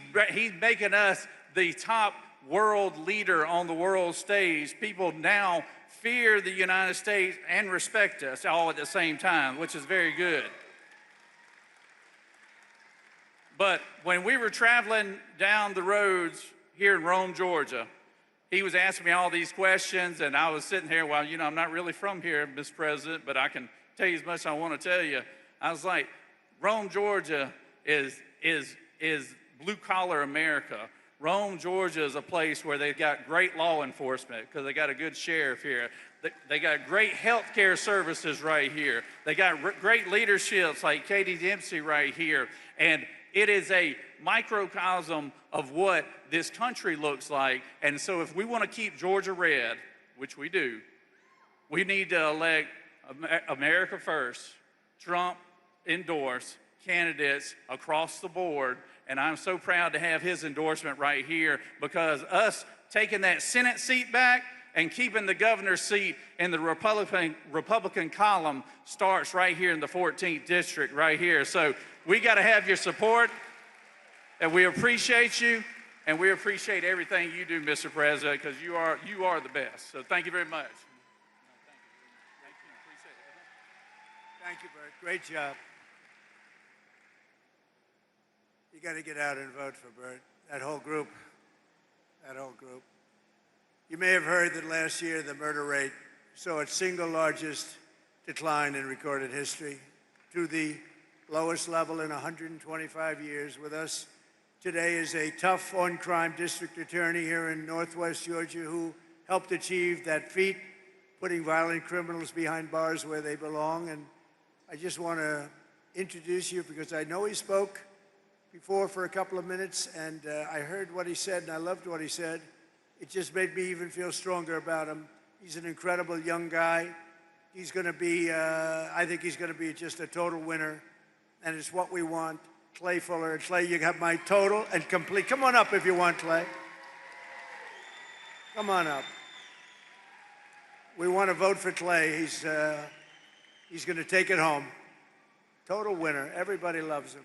making us the top world leader on the world stage. People now fear the United States and respect us all at the same time, which is very good. But when we were traveling down the roads here in Rome, Georgia, he was asking me all these questions, and I was sitting here, well, you know, I'm not really from here, Mr. President, but I can tell you as much as I want to tell you. I was like, Rome, Georgia is blue-collar America. Rome, Georgia is a place where they've got great law enforcement because they got a good sheriff here. They got great health care services right here. They got great leaderships like Katie Dempsey right here. And it is a microcosm of what this country looks like. And so if we want to keep Georgia red, which we do, we need to elect America first, Trump endorse candidates across the board. And I'm so proud to have his endorsement right here because us taking that Senate seat back and keeping the governor's seat in the Republican column starts right here in the 14th district right here. So we got to have your support, and we appreciate you, and we appreciate everything you do, Mr. President, because you are the best. So thank you very much. Thank you, Bert. Great job. You got to get out and vote for Bert. That whole group. You may have heard that last year the murder rate saw its single largest decline in recorded history to the lowest level in 125 years. With us today is a tough on-crime district attorney here in Northwest Georgia who helped achieve that feat, putting violent criminals behind bars where they belong. And I just want to introduce you because I know he spoke before for a couple of minutes, and I heard what he said, and I loved what he said. It just made me even feel stronger about him. He's an incredible young guy. He's going to be, I think he's going to be just a total winner, and it's what we want. Clay Fuller. Clay, you have my total and complete. Come on up if you want, Clay. Come on up. We want to vote for Clay. He's going to take it home. Total winner. Everybody loves him.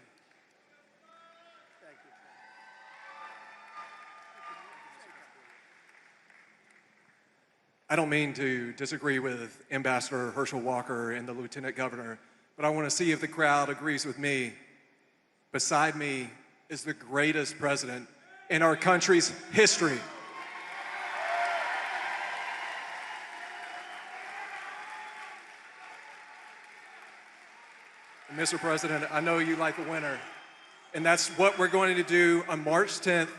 I don't mean to disagree with Ambassador Herschel Walker and the Lieutenant Governor, but I want to see if the crowd agrees with me. Beside me is the greatest president in our country's history. And Mr. President, I know you like a winner, and that's what we're going to do on March 10th.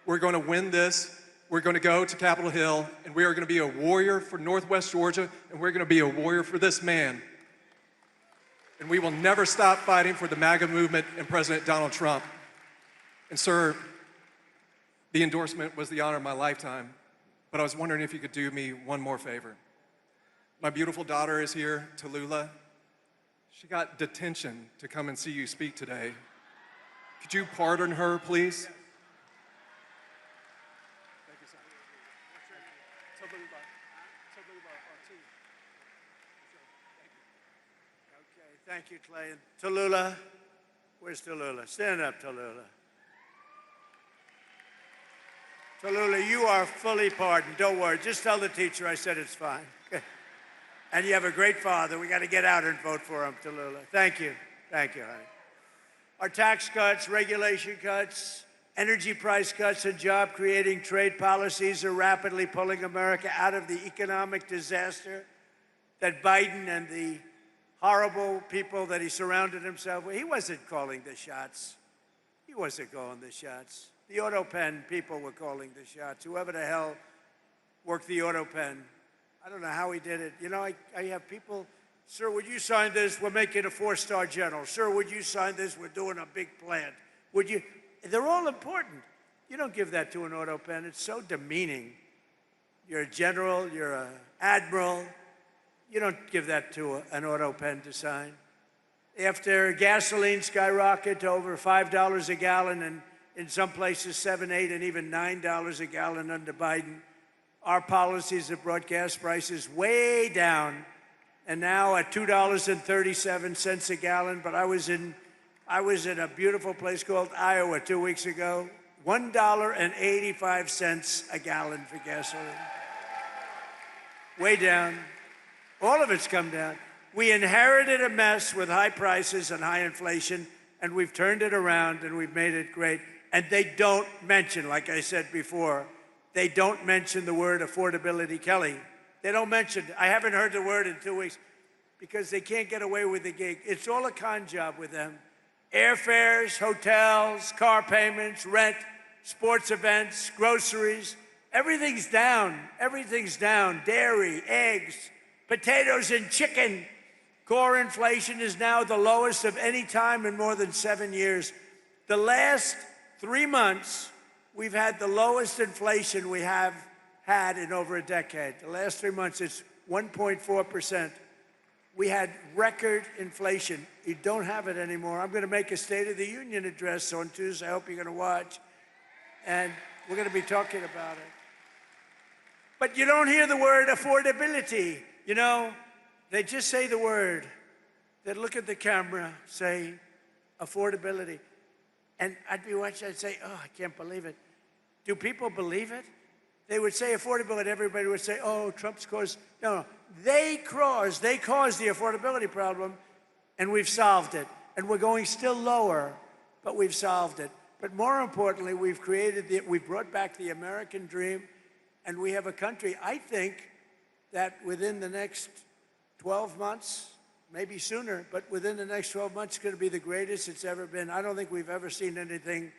We're going to win this. We're going to go to Capitol Hill, and we are going to be a warrior for Northwest Georgia, and we're going to be a warrior for this man. and we will never stop fighting for the MAGA movement and President Donald Trump. And sir, the endorsement was the honor of my lifetime, but I was wondering if you could do me one more favor. My beautiful daughter is here, Tallulah. She got detention to come and see you speak today. Could you pardon her, please? Thank you, sir. Okay, thank you, Clay. Tallulah, where's Tallulah? Stand up, Tallulah. Tallulah, you are fully pardoned. Don't worry. Just tell the teacher I said it's fine. And you have a great father. We got to get out and vote for him, Tallulah. Thank you. Thank you, honey. Our tax cuts, regulation cuts, energy price cuts, and job-creating trade policies are rapidly pulling America out of the economic disaster that Biden and the horrible people that he surrounded himself with. He wasn't calling the shots. He wasn't calling the shots. The auto pen people were calling the shots. Whoever the hell worked the auto pen. I don't know how he did it. You know, I have people, sir, would you sign this? We're making a 4-star general. Sir, would you sign this? We're doing a big plant. Would you? They're all important. You don't give that to an auto pen. It's so demeaning. You're a general. You're an admiral. You don't give that to an auto pen to sign. After gasoline skyrocketed to over $5 a gallon and in some places $7, $8, and even $9 a gallon under Biden, our policies have brought gas prices way down, and now at $2.37 a gallon. But I was in a beautiful place called Iowa 2 weeks ago, $1.85 a gallon for gasoline. Way down. All of it's come down. We inherited a mess with high prices and high inflation, and we've turned it around and we've made it great. And they don't mention, like I said before, they don't mention the word affordability, Kelly. They don't mention it. I haven't heard the word in 2 weeks because they can't get away with the gig. It's all a con job with them. Airfares, hotels, car payments, rent, sports events, groceries, everything's down. Everything's down. Dairy, eggs, potatoes and chicken. Core inflation is now the lowest of any time in more than 7 years. The last 3 months, we've had the lowest inflation we have had in over a decade. The last 3 months, it's 1.4%. We had record inflation. You don't have it anymore. I'm going to make a State of the Union address on Tuesday. I hope you're going to watch. And we're going to be talking about it. But you don't hear the word affordability. You know, they just say the word. They look at the camera, say affordability. And I'd be watching, I'd say, oh, I can't believe it. Do people believe it? They would say affordability, everybody would say, oh, Trump's caused. No, they caused the affordability problem, and we've solved it. And we're going still lower, but we've solved it. But more importantly, we've brought back the American dream, and we have a country, I think, that within the next 12 months, maybe sooner, but within the next 12 months, it's going to be the greatest it's ever been. I don't think we've ever seen anything.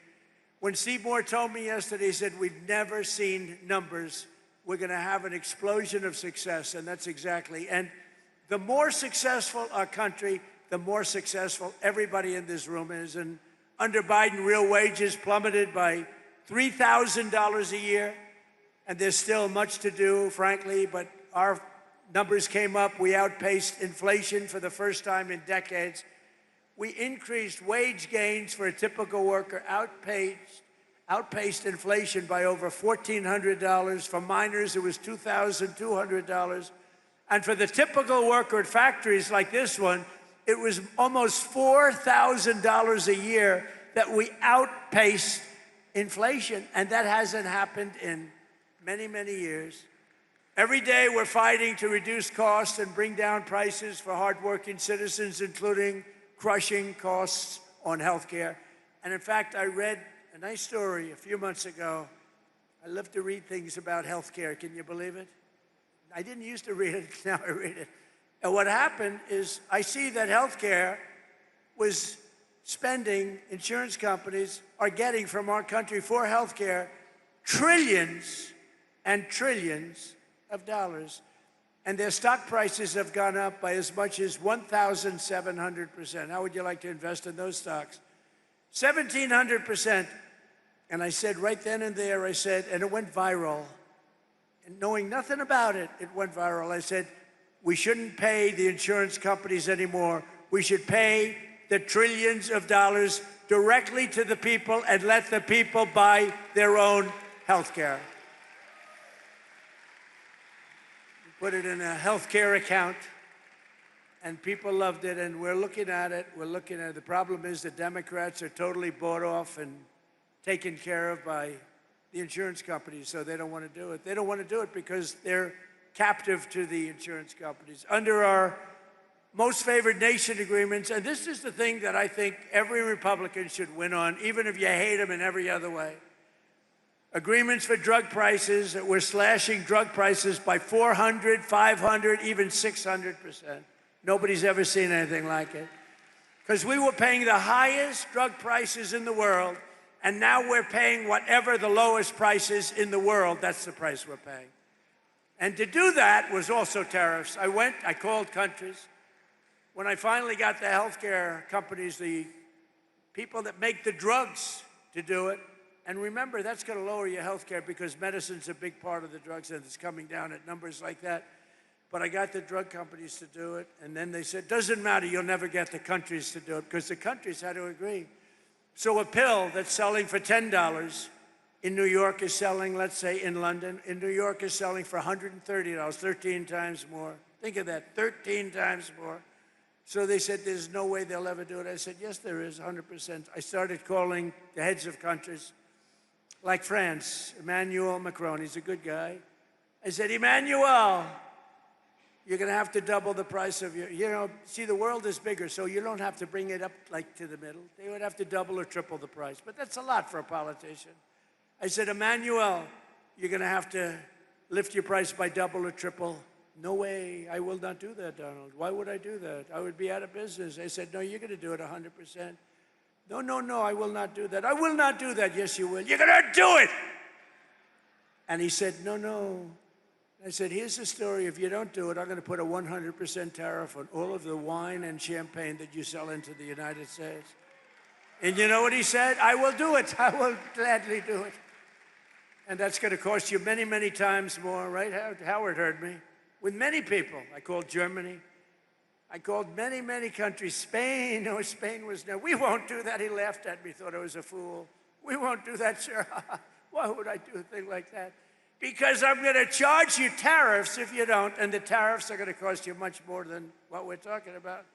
When Steve Moore told me yesterday, he said, we've never seen numbers. We're going to have an explosion of success, and that's exactly. And the more successful our country, the more successful everybody in this room is. And under Biden, real wages plummeted by $3,000 a year, and there's still much to do, frankly, but our numbers came up. We outpaced inflation for the first time in decades. We increased wage gains for a typical worker, outpaced inflation by over $1,400. For minors, it was $2,200. And for the typical worker at factories like this one, it was almost $4,000 a year that we outpaced inflation. And that hasn't happened in many, many years. Every day we're fighting to reduce costs and bring down prices for hardworking citizens, including crushing costs on health care. And in fact, I read a nice story a few months ago. I love to read things about health care. Can you believe it? I didn't used to read it, now I read it. And what happened is I see that health care was spending, insurance companies are getting from our country for health care trillions and trillions of dollars. and their stock prices have gone up by as much as 1,700%. How would you like to invest in those stocks? 1,700%. And I said right then and there, I said, and it went viral. And knowing nothing about it, it went viral. I said, we shouldn't pay the insurance companies anymore. We should pay the trillions of dollars directly to the people and let the people buy their own health care. Put it in a health care account, and people loved it, and we're looking at it. We're looking at it. The problem is the Democrats are totally bought off and taken care of by the insurance companies, so they don't want to do it. They don't want to do it because they're captive to the insurance companies. Under our most favored nation agreements, and this is the thing that I think every Republican should win on, even if you hate them in every other way. Agreements for drug prices, we're slashing drug prices by 400, 500, even 600%. Nobody's ever seen anything like it. Because we were paying the highest drug prices in the world, and now we're paying whatever the lowest price is in the world. That's the price we're paying. And to do that was also tariffs. I called countries. When I finally got the healthcare companies, the people that make the drugs to do it, and remember, that's going to lower your health care because medicine's a big part of the drugs, and it's coming down at numbers like that. But I got the drug companies to do it, and then they said, doesn't matter, you'll never get the countries to do it, because the countries had to agree. So a pill that's selling for $10 in New York is selling, let's say in London, in New York is selling for $130, 13 times more. Think of that, 13 times more. So they said, there's no way they'll ever do it. I said, yes, there is, 100%. I started calling the heads of countries, like France, Emmanuel Macron, he's a good guy. I said, Emmanuel, you're going to have to double the price of your, see, the world is bigger, so you don't have to bring it up like to the middle. They would have to double or triple the price, but that's a lot for a politician. I said, Emmanuel, you're going to have to lift your price by double or triple. No way, I will not do that, Donald. Why would I do that? I would be out of business. I said, no, you're going to do it 100%. No, no, no, I will not do that. I will not do that. Yes, you will. You're going to do it. And he said, no, no. I said, here's the story. If you don't do it, I'm going to put a 100% tariff on all of the wine and champagne that you sell into the United States. And you know what he said? I will do it. I will gladly do it. And that's going to cost you many, many times more, right? Howard heard me. With many people. I called Germany. I called many, many countries. Spain, no, Spain was no. We won't do that. He laughed at me, thought I was a fool. We won't do that, sir. Why would I do a thing like that? Because I'm going to charge you tariffs if you don't, and the tariffs are going to cost you much more than what we're talking about.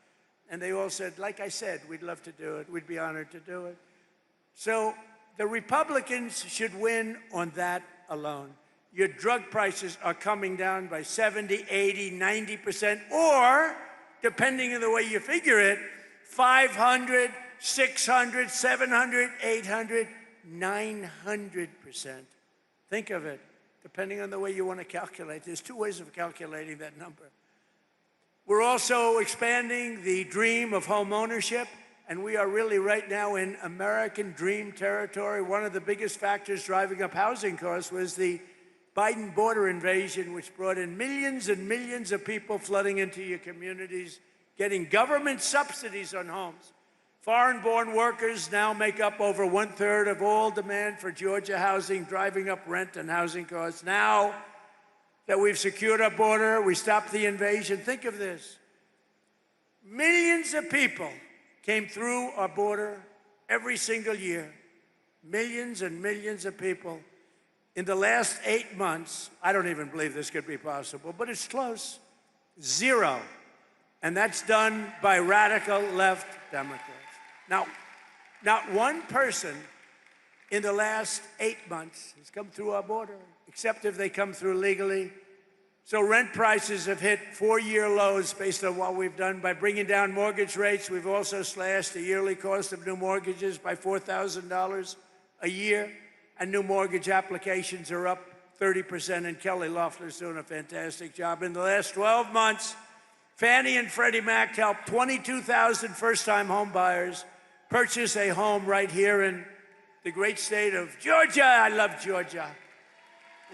And they all said, like I said, we'd love to do it. We'd be honored to do it. So the Republicans should win on that alone. Your drug prices are coming down by 70, 80, 90%, or, depending on the way you figure it, 500, 600, 700, 800, 900%. Think of it, depending on the way you want to calculate. There's two ways of calculating that number. We're also expanding the dream of home ownership, and we are really right now in American dream territory. One of the biggest factors driving up housing costs was the Biden border invasion, which brought in millions and millions of people flooding into your communities, getting government subsidies on homes. Foreign-born workers now make up over 1/3 of all demand for Georgia housing, driving up rent and housing costs. Now that we've secured our border, we stopped the invasion. Think of this. Millions of people came through our border every single year. Millions and millions of people. In the last 8 months, I don't even believe this could be possible, but it's close. 0. And that's done by radical left Democrats. Now, not one person in the last 8 months has come through our border, except if they come through legally. So rent prices have hit 4-year lows based on what we've done by bringing down mortgage rates. We've also slashed the yearly cost of new mortgages by $4,000 a year. And new mortgage applications are up 30%, and Kelly Loeffler's doing a fantastic job. In the last 12 months, Fannie and Freddie Mac helped 22,000 first-time home buyers purchase a home right here in the great state of Georgia. I love Georgia.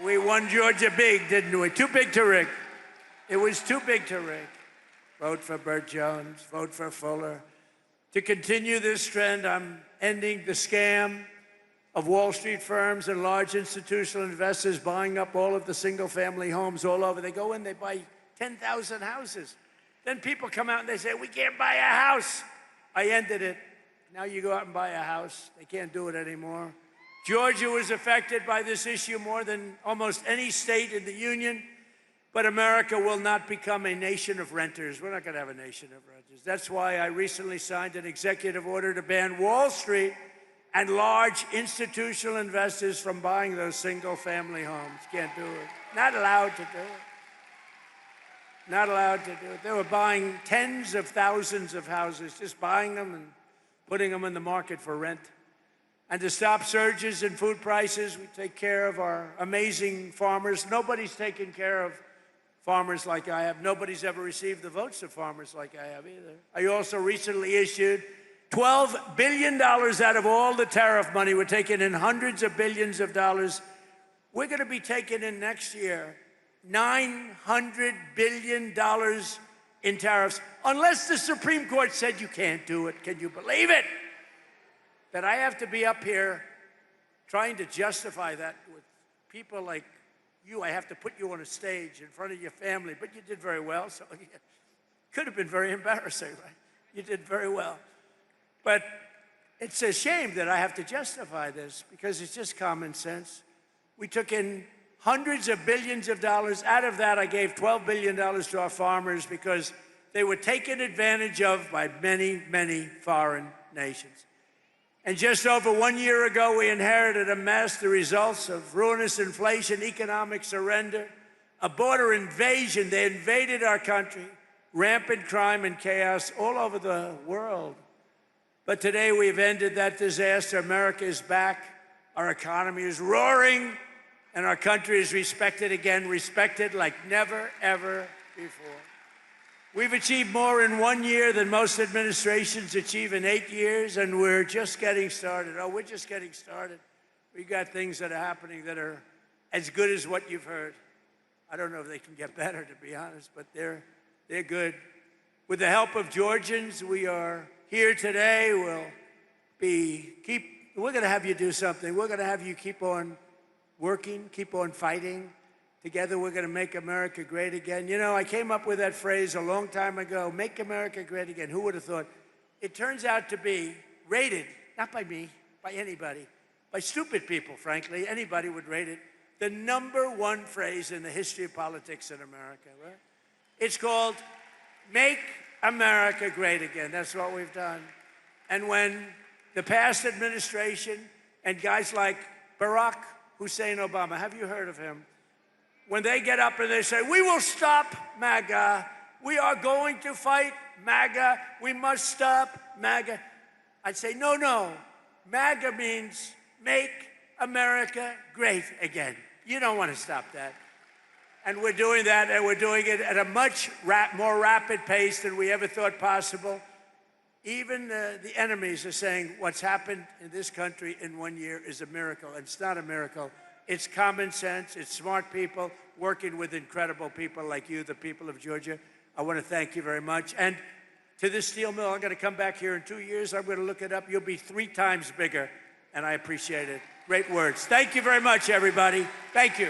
We won Georgia big, didn't we? Too big to rig. It was too big to rig. Vote for Burt Jones, vote for Fuller. To continue this trend, I'm ending the scam of Wall Street firms and large institutional investors buying up all of the single-family homes all over. They go in, they buy 10,000 houses. Then people come out and they say, we can't buy a house. I ended it. Now you go out and buy a house. They can't do it anymore. Georgia was affected by this issue more than almost any state in the union, but America will not become a nation of renters. We're not going to have a nation of renters. That's why I recently signed an executive order to ban Wall Street and large institutional investors from buying those single-family homes. Can't do it. Not allowed to do it. Not allowed to do it. They were buying tens of thousands of houses, just buying them and putting them in the market for rent. And to stop surges in food prices, we take care of our amazing farmers. Nobody's taken care of farmers like I have. Nobody's ever received the votes of farmers like I have either. I also recently issued $12 billion out of all the tariff money. We're taking in hundreds of billions of dollars. We're going to be taking in next year $900 billion in tariffs, unless the Supreme Court said you can't do it. Can you believe it? That I have to be up here trying to justify that with people like you. I have to put you on a stage in front of your family, but you did very well, so it could have been very embarrassing, right? You did very well. But it's a shame that I have to justify this because it's just common sense. We took in hundreds of billions of dollars. Out of that, I gave $12 billion to our farmers because they were taken advantage of by many, many foreign nations. And just over 1 year ago, we inherited a mess, the results of ruinous inflation, economic surrender, a border invasion. They invaded our country, rampant crime and chaos all over the world. But today, we've ended that disaster. America is back. Our economy is roaring. And our country is respected again, respected like never, ever before. We've achieved more in 1 year than most administrations achieve in 8 years, and we're just getting started. Oh, we're just getting started. We got things that are happening that are as good as what you've heard. I don't know if they can get better, to be honest, but they're good. With the help of Georgians, we are here today. We're going to have you do something. We're going to have you keep on working, keep on fighting. Together, we're going to make America great again. You know, I came up with that phrase a long time ago, make America great again. Who would have thought? It turns out to be rated, not by me, by anybody, by stupid people, frankly. Anybody would rate it. The #1 phrase in the history of politics in America, right? It's called Make America Great Again. That's what we've done. And when the past administration and guys like Barack Hussein Obama, have you heard of him? When they get up and they say, we will stop MAGA, we are going to fight MAGA, we must stop MAGA. I'd say, no, MAGA means make America great again. You don't want to stop that. And we're doing that, and we're doing it at a much more rapid pace than we ever thought possible. Even the enemies are saying what's happened in this country in 1 year is a miracle. And it's not a miracle. It's common sense. It's smart people working with incredible people like you, the people of Georgia. I want to thank you very much. And to this steel mill, I'm going to come back here in 2 years. I'm going to look it up. You'll be 3 times bigger, and I appreciate it. Great words. Thank you very much, everybody. Thank you.